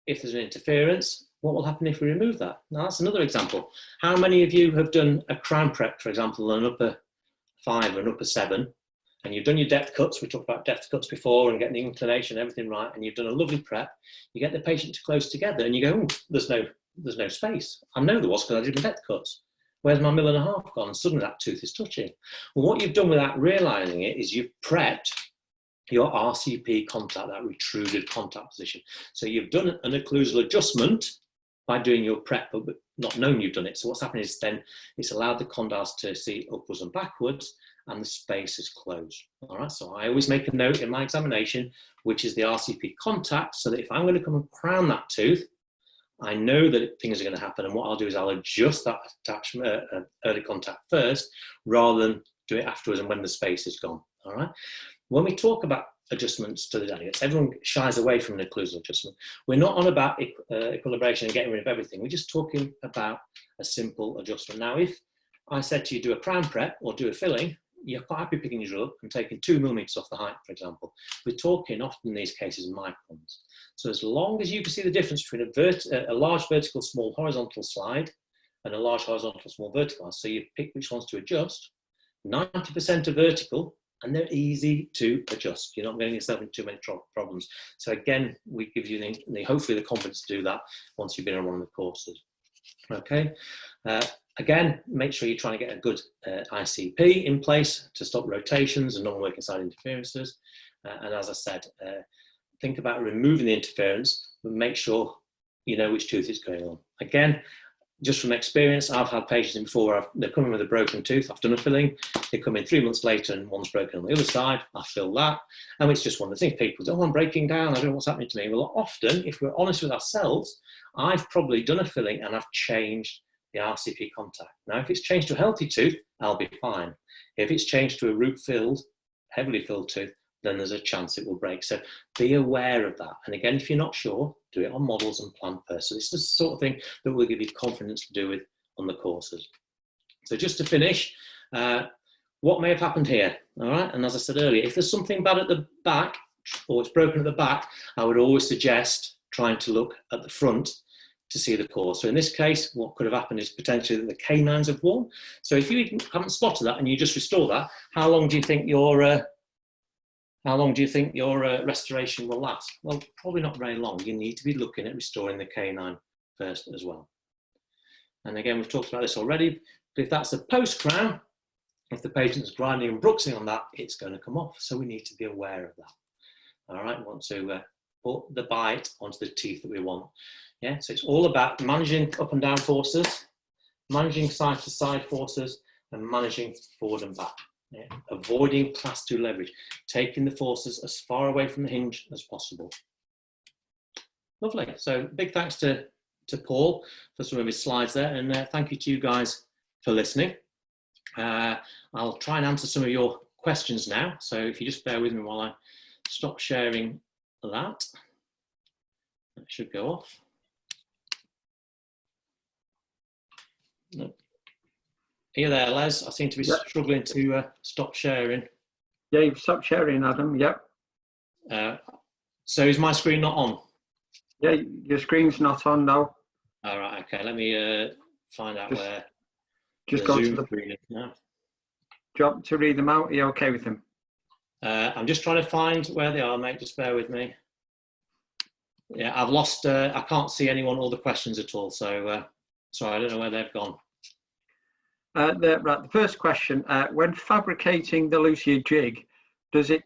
If there's an interference, what will happen if we remove that? Now that's another example. How many of you have done a crown prep, for example, an upper 5 or an upper 7, and you've done your depth cuts? We talked about depth cuts before and getting the inclination, everything right, and you've done a lovely prep. You get the patient to close together, and you go, oh, there's no space. I know there was because I did my depth cuts. Where's my 1.5 mil gone? And suddenly that tooth is touching. Well, what you've done without realising it is you've prepped your RCP contact, that retruded contact position. So you've done an occlusal adjustment by doing your prep, but not knowing you've done it. So what's happened is then it's allowed the condyles to see upwards and backwards, and the space is closed. All right, so I always make a note in my examination, which is the RCP contact, so that if I'm going to come and crown that tooth, I know that things are going to happen, and what I'll do is I'll adjust that attachment, early contact first, rather than do it afterwards and when the space is gone. All right. When we talk about adjustments to the delegates, everyone shies away from an occlusal adjustment. We're not on about equilibration and getting rid of everything. We're just talking about a simple adjustment. Now, if I said to you, do a crown prep or do a filling, you're quite happy picking your drill up and taking 2 millimeters off the height, for example. We're talking often in these cases microns. So as long as you can see the difference between a large vertical, small horizontal slide and a large horizontal, small vertical, so you pick which ones to adjust. 90% are vertical, and they're easy to adjust. You're not getting yourself into too many problems. So again, we give you hopefully the confidence to do that once you've been on one of the courses. Okay. Again, make sure you're trying to get a good ICP in place to stop rotations and non-working side interferences. And as I said, think about removing the interference, but make sure you know which tooth is going on. Again, just from experience, I've had patients in before where they're coming with a broken tooth. I've done a filling. They come in 3 months later and one's broken on the other side. I fill that. And it's just one of the things. People go, oh, I'm breaking down. I don't know what's happening to me. Well, often, if we're honest with ourselves, I've probably done a filling and I've changed the RCP contact. Now, if it's changed to a healthy tooth, I'll be fine. If it's changed to a root-filled, heavily filled tooth, then there's a chance it will break. So be aware of that. And again, if you're not sure, do it on models and plan first. So it's the sort of thing that will give you confidence to do with on the courses. So just to finish, what may have happened here? All right. And as I said earlier, if there's something bad at the back or it's broken at the back, I would always suggest trying to look at the front to see the cause. So in this case, what could have happened is potentially that the canines have worn. So if you haven't spotted that and you just restore that, how long do you think your restoration will last? Well, probably not very long. You need to be looking at restoring the canine first as well. And again, we've talked about this already, but if that's a post-crown, if the patient's grinding and bruxing on that, it's going to come off. So we need to be aware of that. All right, we want to put the bite onto the teeth that we want. Yeah, so it's all about managing up and down forces, managing side to side forces, and managing forward and back. Yeah. Avoiding class 2 leverage, taking the forces as far away from the hinge as possible. Lovely. So big thanks to Paul for some of his slides there, and thank you to you guys for listening. I'll try and answer some of your questions now. So if you just bear with me while I stop sharing that. That should go off. No. Are you there, Les? I seem to be struggling to stop sharing. Yeah, you've stopped sharing, Adam. Yep. So is my screen not on? Yeah, your screen's not on now. All right. Okay. Let me find out where. Just go Zoom to the. screen is now. Do you want to read them out? Are you okay with them? I'm just trying to find where they are, mate. Just bear with me. Yeah, I've lost. I can't see anyone or the questions at all. So sorry, I don't know where they've gone. Right, the first question, when fabricating the Lucia jig, does it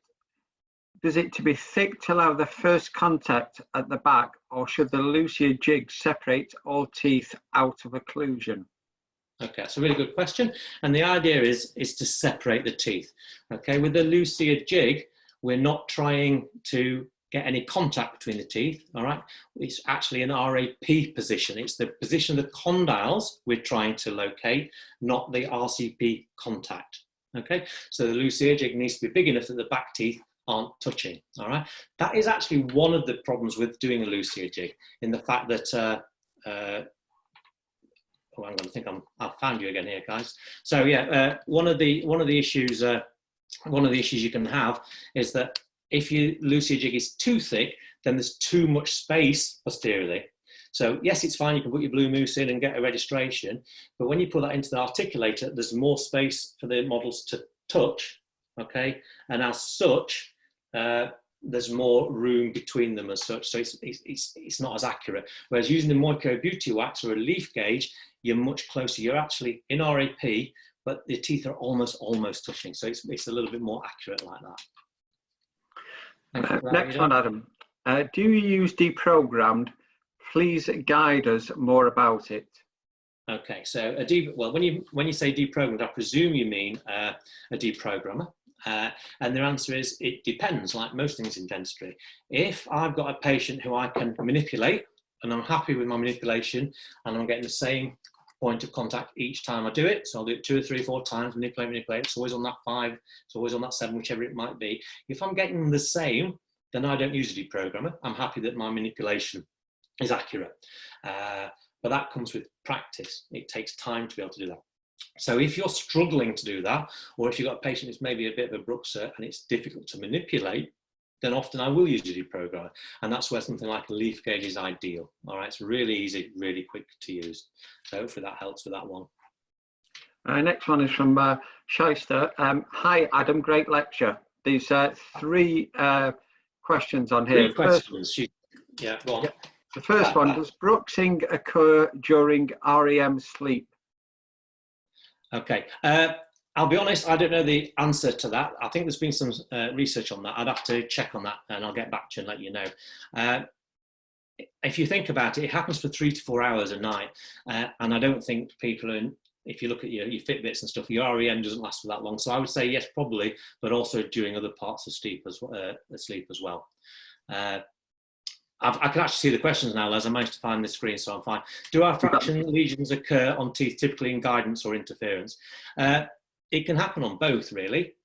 to be thick to allow the first contact at the back, or should the Lucia jig separate all teeth out of occlusion? Okay, that's a really good question. And the idea is to separate the teeth. Okay, with the Lucia jig, we're not trying to get any contact between the teeth, all right? It's actually an RAP position. It's the position of the condyles we're trying to locate, not the RCP contact, okay? So the Lucia jig needs to be big enough that the back teeth aren't touching. All right, that is actually one of the problems with doing a Lucia jig, in the fact that oh, I'm going to think I've found you again here, guys. So yeah, one of the issues you can have is that if your Lucia jig is too thick, then there's too much space posteriorly. So yes, it's fine, you can put your blue mousse in and get a registration, but when you put that into the articulator, there's more space for the models to touch, okay? And as such, there's more room between them as such, so it's not as accurate. Whereas using the Moico Beauty Wax or a leaf gauge, you're much closer. You're actually in RAP, but the teeth are almost touching, so it's a little bit more accurate like that. Next one, Adam. Do you use deprogrammed? Please guide us more about it. Okay, so well, when you say deprogrammed, I presume you mean a deprogrammer. And the answer is it depends, like most things in dentistry. If I've got a patient who I can manipulate and I'm happy with my manipulation and I'm getting the same point of contact each time I do it, so I'll do it 2 or 3 or 4 times, manipulate, it's always on that 5, it's always on that 7, whichever it might be. If I'm getting the same, then I don't use a deprogrammer. I'm happy that my manipulation is accurate. But that comes with practice. It takes time to be able to do that. So if you're struggling to do that, or if you've got a patient who's maybe a bit of a bruxer and it's difficult to manipulate, then often I will use a deprogrammer. And that's where something like a leaf gauge is ideal. All right, it's really easy, really quick to use. So hopefully that helps with that one. Next one is from Shyster. Hi, Adam, great lecture. These 3 questions on here. 3 questions. Yeah, go on. Yeah. The first one, does bruxing occur during REM sleep? Okay, I'll be honest, I don't know the answer to that. I think there's been some research on that. I'd have to check on that and I'll get back to you and let you know. If you think about it, it happens for 3 to 4 hours a night. And I don't think people are, if you look at your Fitbits and stuff, your REM doesn't last for that long. So I would say yes, probably, but also during other parts of sleep as well. I can actually see the questions now, Les. I managed to find the screen, so I'm fine. Do our fraction lesions occur on teeth typically in guidance or interference? It can happen on both, really.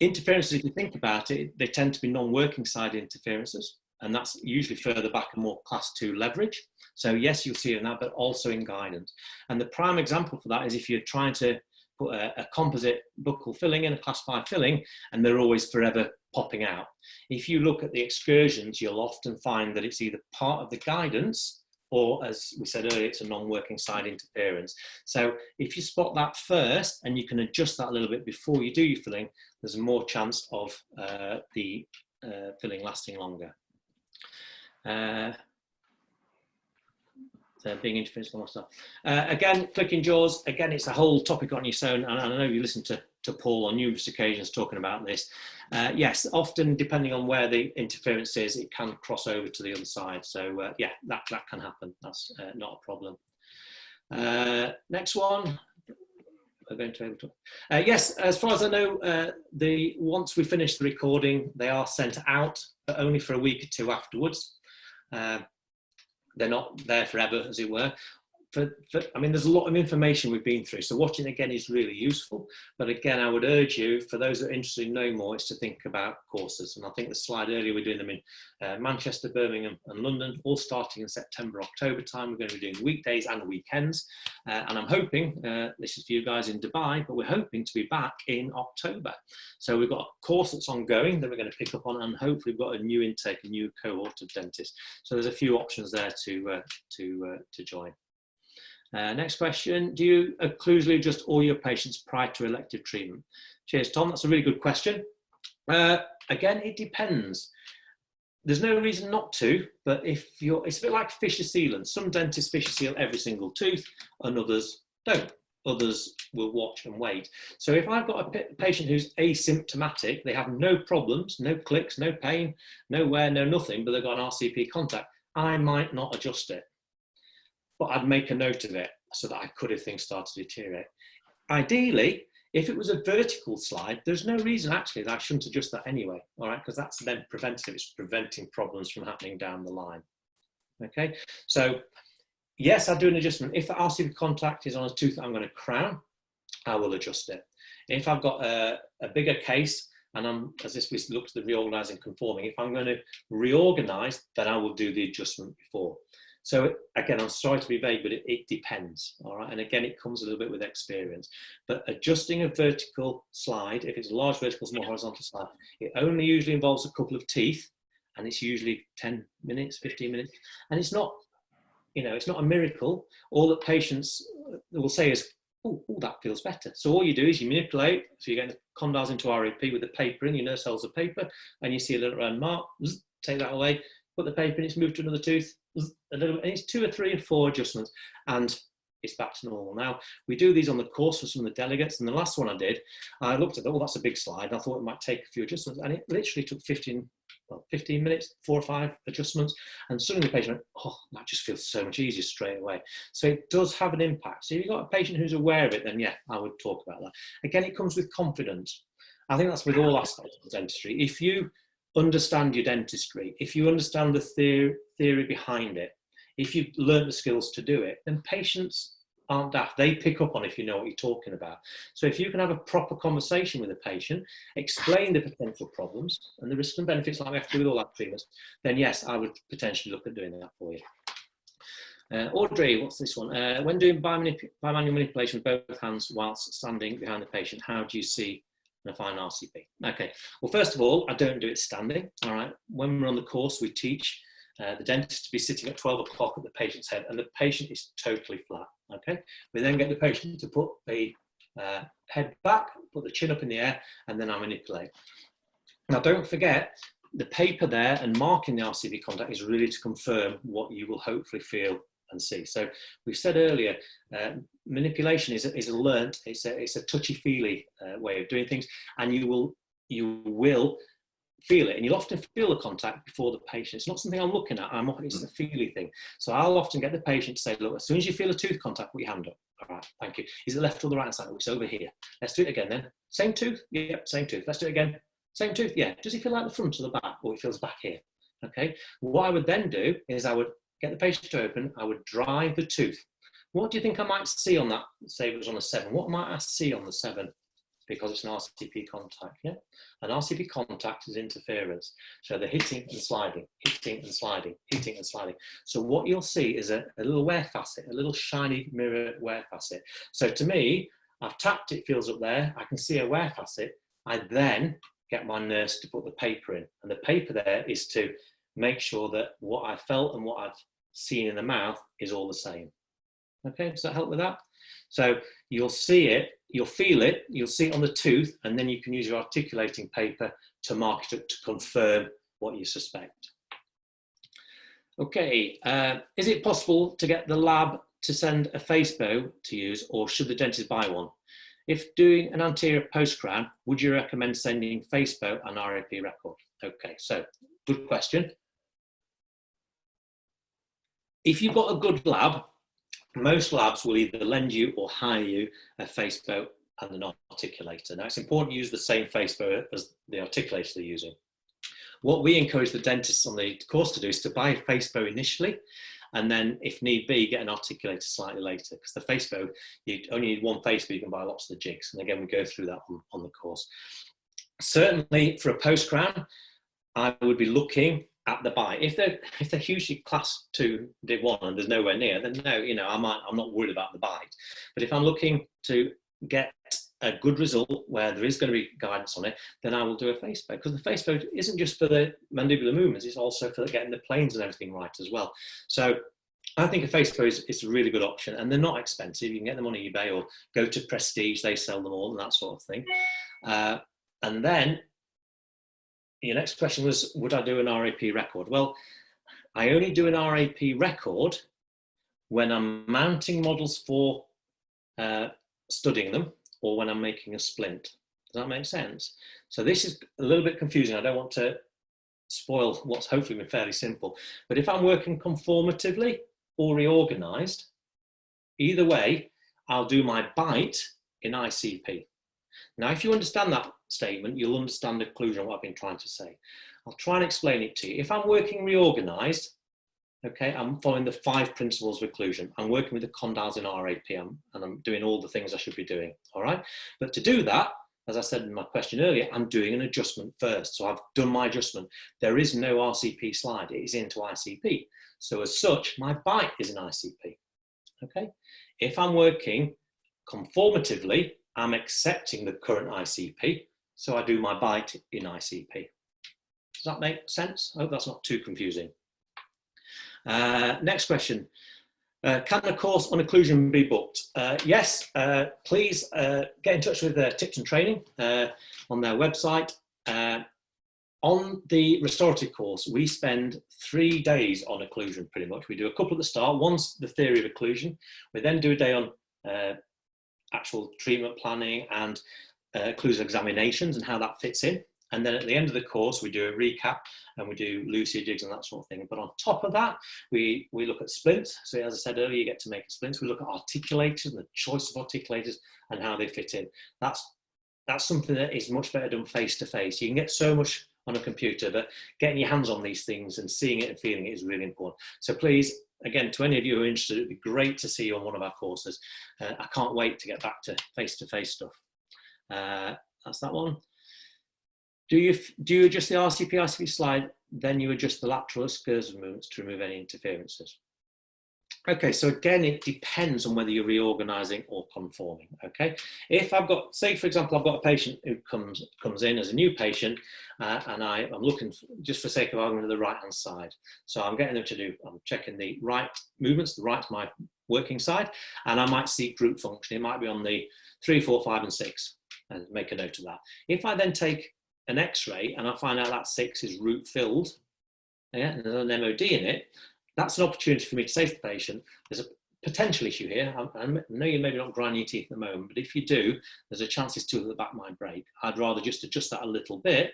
Interferences, if you think about it, they tend to be non-working side interferences, and that's usually further back and more class 2 leverage. So yes, you'll see it in that, but also in guidance. And the prime example for that is if you're trying to put a composite buccal filling in, a class 5 filling, and they're always forever popping out. If you look at the excursions, you'll often find that it's either part of the guidance or, as we said earlier, it's a non-working side interference. So if you spot that first and you can adjust that a little bit before you do your filling, there's more chance of the filling lasting longer. Being interference and stuff. Again, clicking jaws, again, it's a whole topic on its own, and I know you listened to Paul on numerous occasions talking about this. Yes, often depending on where the interference is, it can cross over to the other side. So yeah, that can happen. That's not a problem. Next one. We're going to able to. Yes, as far as I know, once we finish the recording, they are sent out, but only for a week or 2 afterwards. They're not there forever, as it were. I mean, there's a lot of information we've been through, so watching again is really useful. But again, I would urge you, for those that are interested in knowing more, is to think about courses. And I think the slide earlier, we're doing them in Manchester, Birmingham and London, all starting in September, October time. We're going to be doing weekdays and weekends. And I'm hoping, this is for you guys in Dubai, but we're hoping to be back in October. So we've got a course that's ongoing that we're going to pick up on, and hopefully we've got a new intake, a new cohort of dentists. So there's a few options there to join. Next question, do you occlusively adjust all your patients prior to elective treatment? Cheers, Tom, that's a really good question. Again, it depends. There's no reason not to, but it's a bit like fissure sealant. Some dentists fissure seal every single tooth and others don't. Others will watch and wait. So if I've got a patient who's asymptomatic, they have no problems, no clicks, no pain, no wear, no nothing, but they've got an RCP contact, I might not adjust it. But I'd make a note of it so that I could if things start to deteriorate. Ideally, if it was a vertical slide, there's no reason actually that I shouldn't adjust that anyway, all right? Because that's then preventative, it's preventing problems from happening down the line, okay? So yes, I do an adjustment. If the RCP contact is on a tooth that I'm going to crown, I will adjust it. If I've got a bigger case and as this we look to the reorganising conforming, if I'm going to reorganise, then I will do the adjustment before. So again, I'm sorry to be vague, but it depends, all right? And again, it comes a little bit with experience. But adjusting a vertical slide, if it's a large vertical, small horizontal slide, it only usually involves a couple of teeth, and it's usually 10 minutes, 15 minutes. And it's not, you know, it's not a miracle. All that patients will say is, oh, that feels better. So all you do is you manipulate, so you get the condyles into RAP with the paper in, your nurse holds the paper, and you see a little round mark, take that away, put the paper in, it's moved to another tooth, a little, and it's 2 or 3 or 4 adjustments, and it's back to normal. Now, we do these on the course for some of the delegates, and the last one I did, I looked at, oh, that's a big slide, and I thought it might take a few adjustments, and it literally took 15 minutes, 4 or 5 adjustments, and suddenly the patient went, oh, that just feels so much easier straight away. So it does have an impact. So if you've got a patient who's aware of it, then yeah, I would talk about that. Again, it comes with confidence. I think that's with all aspects of dentistry. If you understand your dentistry, if you understand the theory behind it, if you've learned the skills to do it, then patients aren't daft. They pick up on if you know what you're talking about. So if you can have a proper conversation with a patient, explain the potential problems and the risks and benefits like we have to do with all that treatments, then yes, I would potentially look at doing that for you. Audrey, what's this one? When doing bimanual manipulation with both hands whilst standing behind the patient, how do you see and a fine RCP? Okay, well, first of all, I don't do it standing, all right? When we're on the course, we teach the dentist to be sitting at 12 o'clock at the patient's head, and the patient is totally flat, okay? We then get the patient to put the head back, put the chin up in the air, and then I manipulate. Now, don't forget, the paper there and marking the RCP contact is really to confirm what you will hopefully feel and see. So we said earlier, manipulation is a learnt, it's a touchy-feely way of doing things, and you will feel it, and you'll often feel the contact before the patient. It's not something I'm looking at, it's a feely thing. So I'll often get the patient to say, look, as soon as you feel a tooth contact, put your hand up. All right, thank you. Is it left or the right side? Oh, it's over here. Let's do it again then. Same tooth? Yep, same tooth. Let's do it again. Same tooth? Yeah. Does it feel like the front or the back? Or it feels back here? Okay. What I would then do is I would get the patient to open, I would dry the tooth. What do you think I might see on that? Say it was on a 7. What might I see on the 7? Because it's an RCP contact, yeah? An RCP contact is interference. So they're hitting and sliding, hitting and sliding, hitting and sliding. So what you'll see is a little wear facet, a little shiny mirror wear facet. So to me, I've tapped, it feels up there, I can see a wear facet. I then get my nurse to put the paper in. And the paper there is to make sure that what I felt and what I've seen in the mouth is all the same. Okay, does that help with that? So you'll see it, you'll feel it, you'll see it on the tooth, and then you can use your articulating paper to mark it up to confirm what you suspect. Okay, is it possible to get the lab to send a face bow to use, or should the dentist buy one? If doing an anterior post crown, would you recommend sending face bow and RAP record? Okay, so good question. If you've got a good lab, most labs will either lend you or hire you a face bow and an articulator. Now, it's important to use the same face bow as the articulator they're using. What we encourage the dentists on the course to do is to buy a face bow initially, and then, if need be, get an articulator slightly later, because the face bow, you only need one face bow, you can buy lots of the jigs. And again, we go through that on the course. Certainly, for a post crown, I would be looking at the bite. If they're hugely class 2, Div 1, and there's nowhere near, then no, you know, I'm not worried about the bite. But if I'm looking to get a good result where there is going to be guidance on it, then I will do a face bow, because the face bow isn't just for the mandibular movements, it's also for getting the planes and everything right as well. So I think a face bow is a really good option, and they're not expensive. You can get them on eBay or go to Prestige, they sell them all and that sort of thing. And then your next question was, would I do an RAP record? Well, I only do an RAP record when I'm mounting models for studying them, or when I'm making a splint. Does that make sense? So this is a little bit confusing. I don't want to spoil what's hopefully been fairly simple. But if I'm working conformatively or reorganized, either way, I'll do my bite in ICP. Now, if you understand that statement, you'll understand occlusion, what I've been trying to say. I'll try and explain it to you. If I'm working reorganized, okay, I'm following the 5 principles of occlusion. I'm working with the condyles in RAP, and I'm doing all the things I should be doing, all right? But to do that, as I said in my question earlier, I'm doing an adjustment first. So I've done my adjustment. There is no RCP slide, it is into ICP. So as such, my bite is an ICP, okay? If I'm working conformatively, I'm accepting the current ICP, so I do my bite in ICP. Does that make sense? I hope that's not too confusing. Next question. Can a course on occlusion be booked? Yes, please get in touch with Tips and Training on their website. On the restorative course, we spend 3 days on occlusion pretty much. We do a couple at the start. One's the theory of occlusion. We then do a day on actual treatment planning and occlusal examinations and how that fits in. And then at the end of the course, we do a recap and we do Lucia jigs and that sort of thing. But on top of that, we look at splints. So as I said earlier, you get to make splints. We look at articulators and the choice of articulators and how they fit in. That's something that is much better done face to face. You can get so much on a computer, but getting your hands on these things and seeing it and feeling it is really important. So please, again, to any of you who are interested, it'd be great to see you on one of our courses. I can't wait to get back to face-to-face stuff. That's that one. Do you adjust the RCP ICP slide, then you adjust the lateral excursion movements to remove any interferences? Okay, so again, it depends on whether you're reorganizing or conforming, okay? If I've got, say for example, I've got a patient who comes in as a new patient and I'm looking, just for sake of argument, at the right-hand side. So I'm getting them to do, I'm checking the right movements, the right to my working side, and I might see group function. It might be on the 3, 4, 5, and 6, and make a note of that. If I then take an X-ray and I find out that 6 is root filled, yeah, and there's an MOD in it, that's an opportunity for me to say to the patient, there's a potential issue here. I know you're maybe not grinding your teeth at the moment, but if you do, there's a chance this tooth at the back might break. I'd rather just adjust that a little bit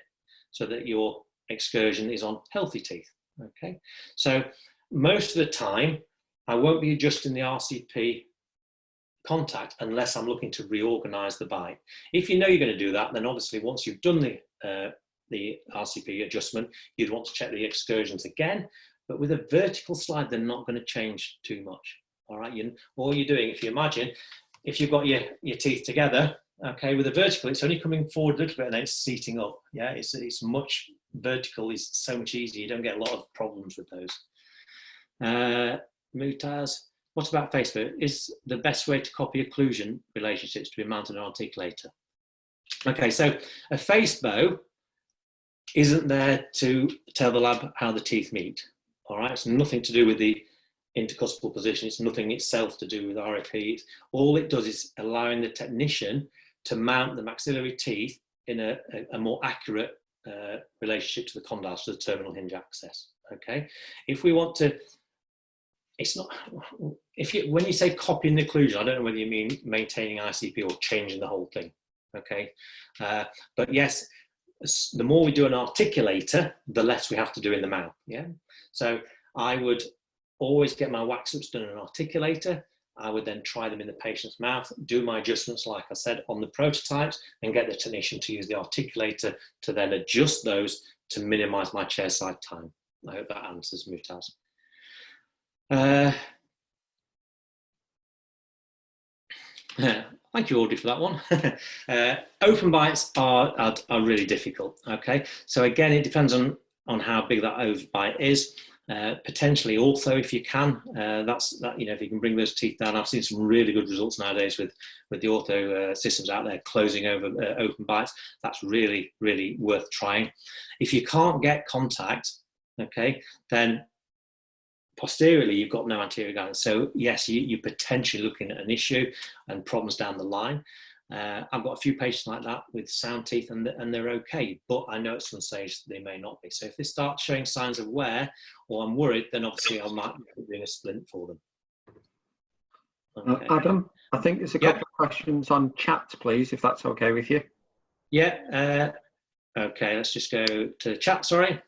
so that your excursion is on healthy teeth, okay? So most of the time, I won't be adjusting the RCP contact unless I'm looking to reorganize the bite. If you know you're going to do that, then obviously once you've done the RCP adjustment, you'd want to check the excursions again. But with a vertical slide, they're not going to change too much. All right, all you're doing, if you imagine, if you've got your teeth together, okay, with a vertical, it's only coming forward a little bit and then it's seating up. Yeah, it's much vertical is so much easier. You don't get a lot of problems with those. Mutaz, what about face bow? Is the best way to copy occlusion relationships to be mounted on an articulator? Okay, so a face bow isn't there to tell the lab how the teeth meet. All right, it's nothing to do with the intercuspal position. It's nothing itself to do with RAP. All it does is allowing the technician to mount the maxillary teeth in a more accurate relationship to the condyles, to the terminal hinge access. Okay, if we want to, it's not. When you say copying the occlusion, I don't know whether you mean maintaining ICP or changing the whole thing. Okay, but yes. The more we do an articulator, the less we have to do in the mouth. Yeah. So I would always get my wax ups done in an articulator. I would then try them in the patient's mouth, do my adjustments, like I said, on the prototypes, and get the technician to use the articulator to then adjust those to minimize my chairside time. I hope that answers Mutaz. Thank you, Audrey, for that one. Open bites are really difficult. Okay, so again, it depends on how big that overbite is. Potentially, also, if you can, if you can bring those teeth down. I've seen some really good results nowadays with the ortho systems out there closing over open bites. That's really, really worth trying. If you can't get contact, okay, then posteriorly, you've got no anterior guidance. So yes, you're potentially looking at an issue and problems down the line. I've got a few patients like that with sound teeth and they're okay, but I know at some stage they may not be. So if they start showing signs of wear or I'm worried, then obviously I might be doing a splint for them. Okay. Adam, I think there's a couple of questions on chat, please, if that's okay with you. Yeah, okay, let's just go to chat, sorry.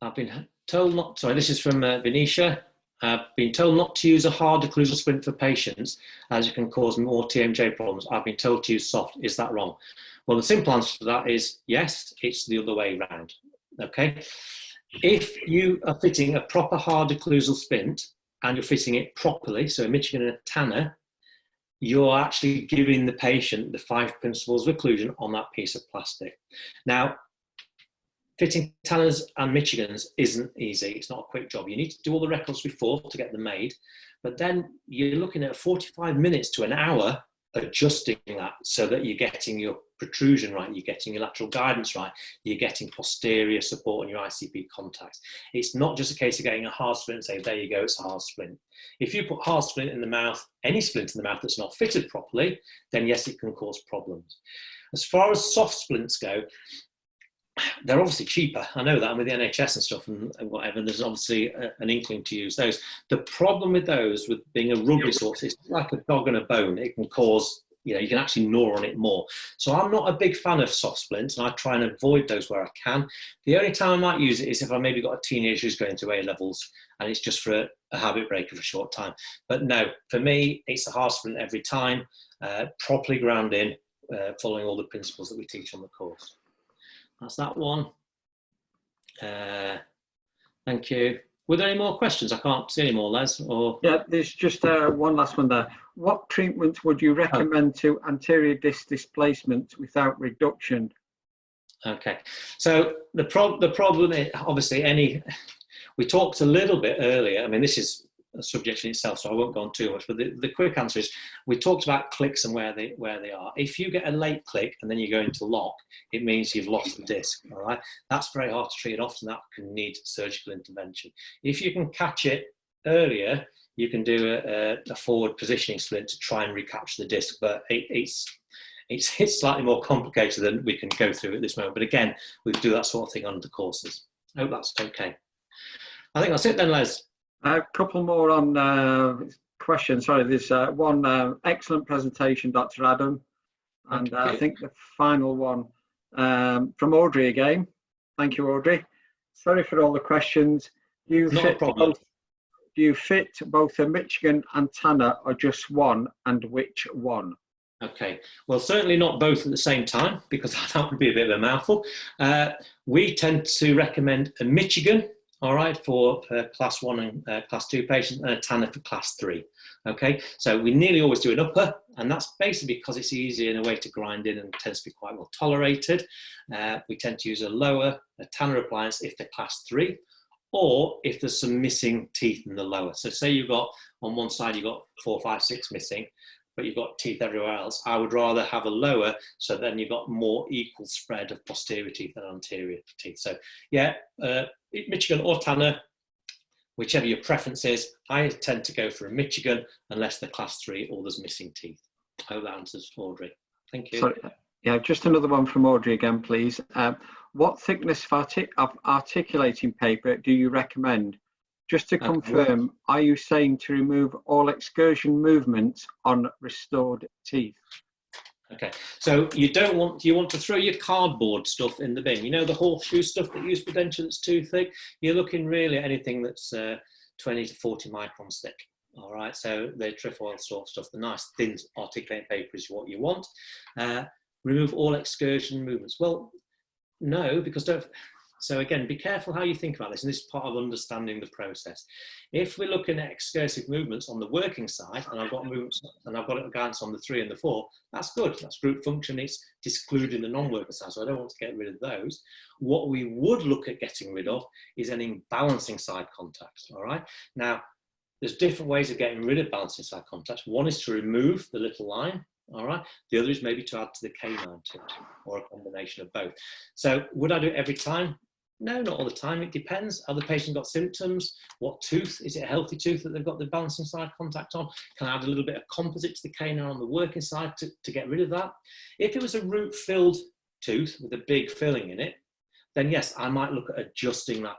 I've been told not, sorry, this is from Venetia. I've been told not to use a hard occlusal splint for patients as it can cause more TMJ problems. I've been told to use soft. Is that wrong? Well, the simple answer to that is yes, it's the other way around. Okay. If you are fitting a proper hard occlusal splint and you're fitting it properly, so a Michigan and a Tanner, you're actually giving the patient the 5 principles of occlusion on that piece of plastic. Now, fitting Tanners and Michigans isn't easy. It's not a quick job. You need to do all the records before to get them made, but then you're looking at 45 minutes to an hour adjusting that so that you're getting your protrusion right, you're getting your lateral guidance right, you're getting posterior support on your ICP contacts. It's not just a case of getting a hard splint and saying, there you go, it's a hard splint. If you put hard splint in the mouth, any splint in the mouth that's not fitted properly, then yes, it can cause problems. As far as soft splints go, they're obviously cheaper. I know that, and with the NHS and stuff and whatever, there's obviously an inkling to use those. The problem with those, with being a rubbery sort, it's like a dog and a bone. It can cause, you can actually gnaw on it more. So I'm not a big fan of soft splints, and I try and avoid those where I can. The only time I might use it is if I maybe got a teenager who's going to A levels, and it's just for a habit breaker for a short time. But no, for me, it's a hard splint every time, properly ground in, following all the principles that we teach on the course. That's that one. Thank you. Were there any more questions? I can't see any more, Les. Or yeah, there's just one last one there. What treatment would you recommend to anterior disc displacement without reduction? Okay, so the problem is obviously we talked a little bit earlier. I mean, this is a subject in itself, so I won't go on too much, but the quick answer is we talked about clicks and where they are. If you get a late click and then you go into lock, it means you've lost the disc. All right, that's very hard to treat, and often that can need surgical intervention. If you can catch it earlier, you can do a forward positioning splint to try and recapture the disc, but it's slightly more complicated than we can go through at this moment. But again, we do that sort of thing under courses. I hope that's okay. I think that's it then, Les. A couple more on questions. Sorry, there's one excellent presentation, Dr. Adam. And I think the final one from Audrey again. Thank you, Audrey. Sorry for all the questions. Do you fit both a Michigan and Tanner, or just one, and which one? Okay, well, certainly not both at the same time, because that would be a bit of a mouthful. We tend to recommend a Michigan, all right, for class 1 and class 2 patients, and a Tanner for class 3. Okay, so we nearly always do an upper, and that's basically because it's easier in a way to grind in and tends to be quite well tolerated. We tend to use a lower, a Tanner appliance if they're class 3, or if there's some missing teeth in the lower. So say you've got, on one side you've got 4, 5, 6 missing, but you've got teeth everywhere else. I would rather have a lower, so then you've got more equal spread of posterior teeth than anterior teeth. So yeah, Michigan or Tanner, whichever your preference is. I tend to go for a Michigan unless they're class 3 or there's missing teeth. I hope that answers Audrey. Thank you. Sorry, yeah, just another one from Audrey again, please. What thickness of articulating paper do you recommend? Just to confirm, are you saying to remove all excursion movements on restored teeth? Okay, so you want to throw your cardboard stuff in the bin. You know, the horseshoe stuff that you use for denture that's too thick? You're looking really at anything that's 20 to 40 microns thick. All right, so the trefoil sort of stuff, the nice thin articulating paper is what you want. Remove all excursion movements. Well, no, because so again, be careful how you think about this, and this is part of understanding the process. If we're looking at excursive movements on the working side, and I've got movements, and I've got a guidance on the 3 and the 4, that's good. That's group function. It's excluding the non-worker side, so I don't want to get rid of those. What we would look at getting rid of is any balancing side contacts. All right. Now, there's different ways of getting rid of balancing side contacts. One is to remove the little line. All right. The other is maybe to add to the canine tip, or a combination of both. So would I do it every time? No, not all the time. It depends. Have the patient got symptoms? What tooth? Is it a healthy tooth that they've got the balancing side contact on? Can I add a little bit of composite to the canine on the working side to get rid of that? If it was a root-filled tooth with a big filling in it, then yes, I might look at adjusting that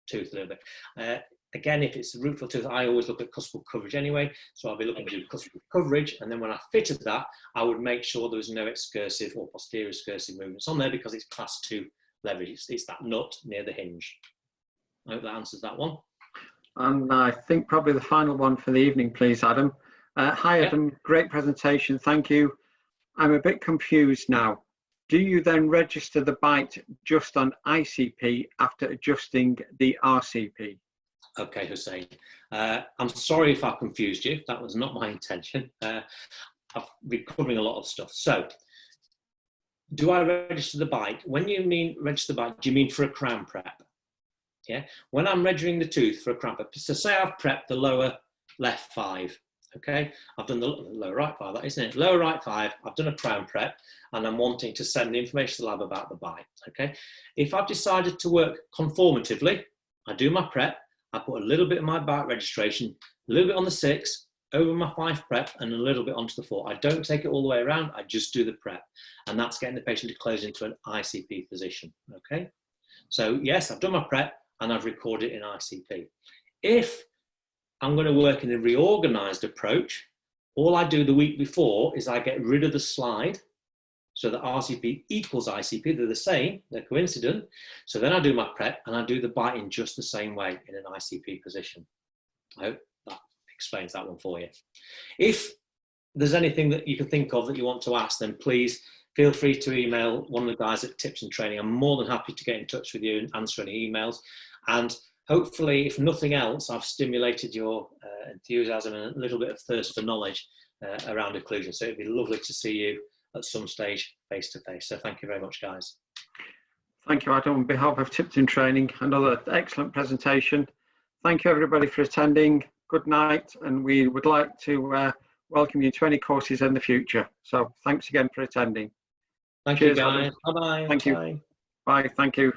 tooth a little bit. Again, if it's a root-filled tooth, I always look at cuspal coverage anyway. So I'll be looking to do cuspal coverage. And then when I fitted that, I would make sure there was no excursive or posterior excursive movements on there, because it's class 2 leverage. It's that nut near the hinge. I hope that answers that one. And I think probably the final one for the evening, please, Adam. Hi, Adam. Great presentation. Thank you. I'm a bit confused now. Do you then register the bite just on ICP after adjusting the RCP? Okay, Hussein. I'm sorry if I confused you. That was not my intention. I've been covering a lot of stuff. So, do I register the bite? When you mean register the bite, do you mean for a crown prep? Yeah. When I'm registering the tooth for a crown prep, so say I've prepped the lower left 5. Okay, I've done the lower right 5, that isn't it? Lower right 5, I've done a crown prep, and I'm wanting to send the information to the lab about the bite. Okay, if I've decided to work conformatively, I do my prep, I put a little bit of my bite registration, a little bit on the 6, over my 5 prep, and a little bit onto the 4. I don't take it all the way around, I just do the prep, and that's getting the patient to close into an ICP position. Okay, so yes, I've done my prep and I've recorded it in ICP. If I'm going to work in a reorganized approach, all I do the week before is I get rid of the slide so that RCP equals ICP. They're the same, they're coincident. So then I do my prep and I do the bite in just the same way in an ICP position. I hope that explains that one for you. If there's anything that you can think of that you want to ask, then please feel free to email one of the guys at Tips and Training. I'm more than happy to get in touch with you and answer any emails. And hopefully, if nothing else, I've stimulated your enthusiasm and a little bit of thirst for knowledge around occlusion. So it'd be lovely to see you at some stage face to face. So thank you very much, guys. Thank you, Adam. On behalf of Tips and Training, another excellent presentation. Thank you, everybody, for attending. Good night, and we would like to welcome you to any courses in the future. So thanks again for attending. Thank Cheers, you, guys. Adam. Bye-bye. Thank you. Bye. Bye. Thank you.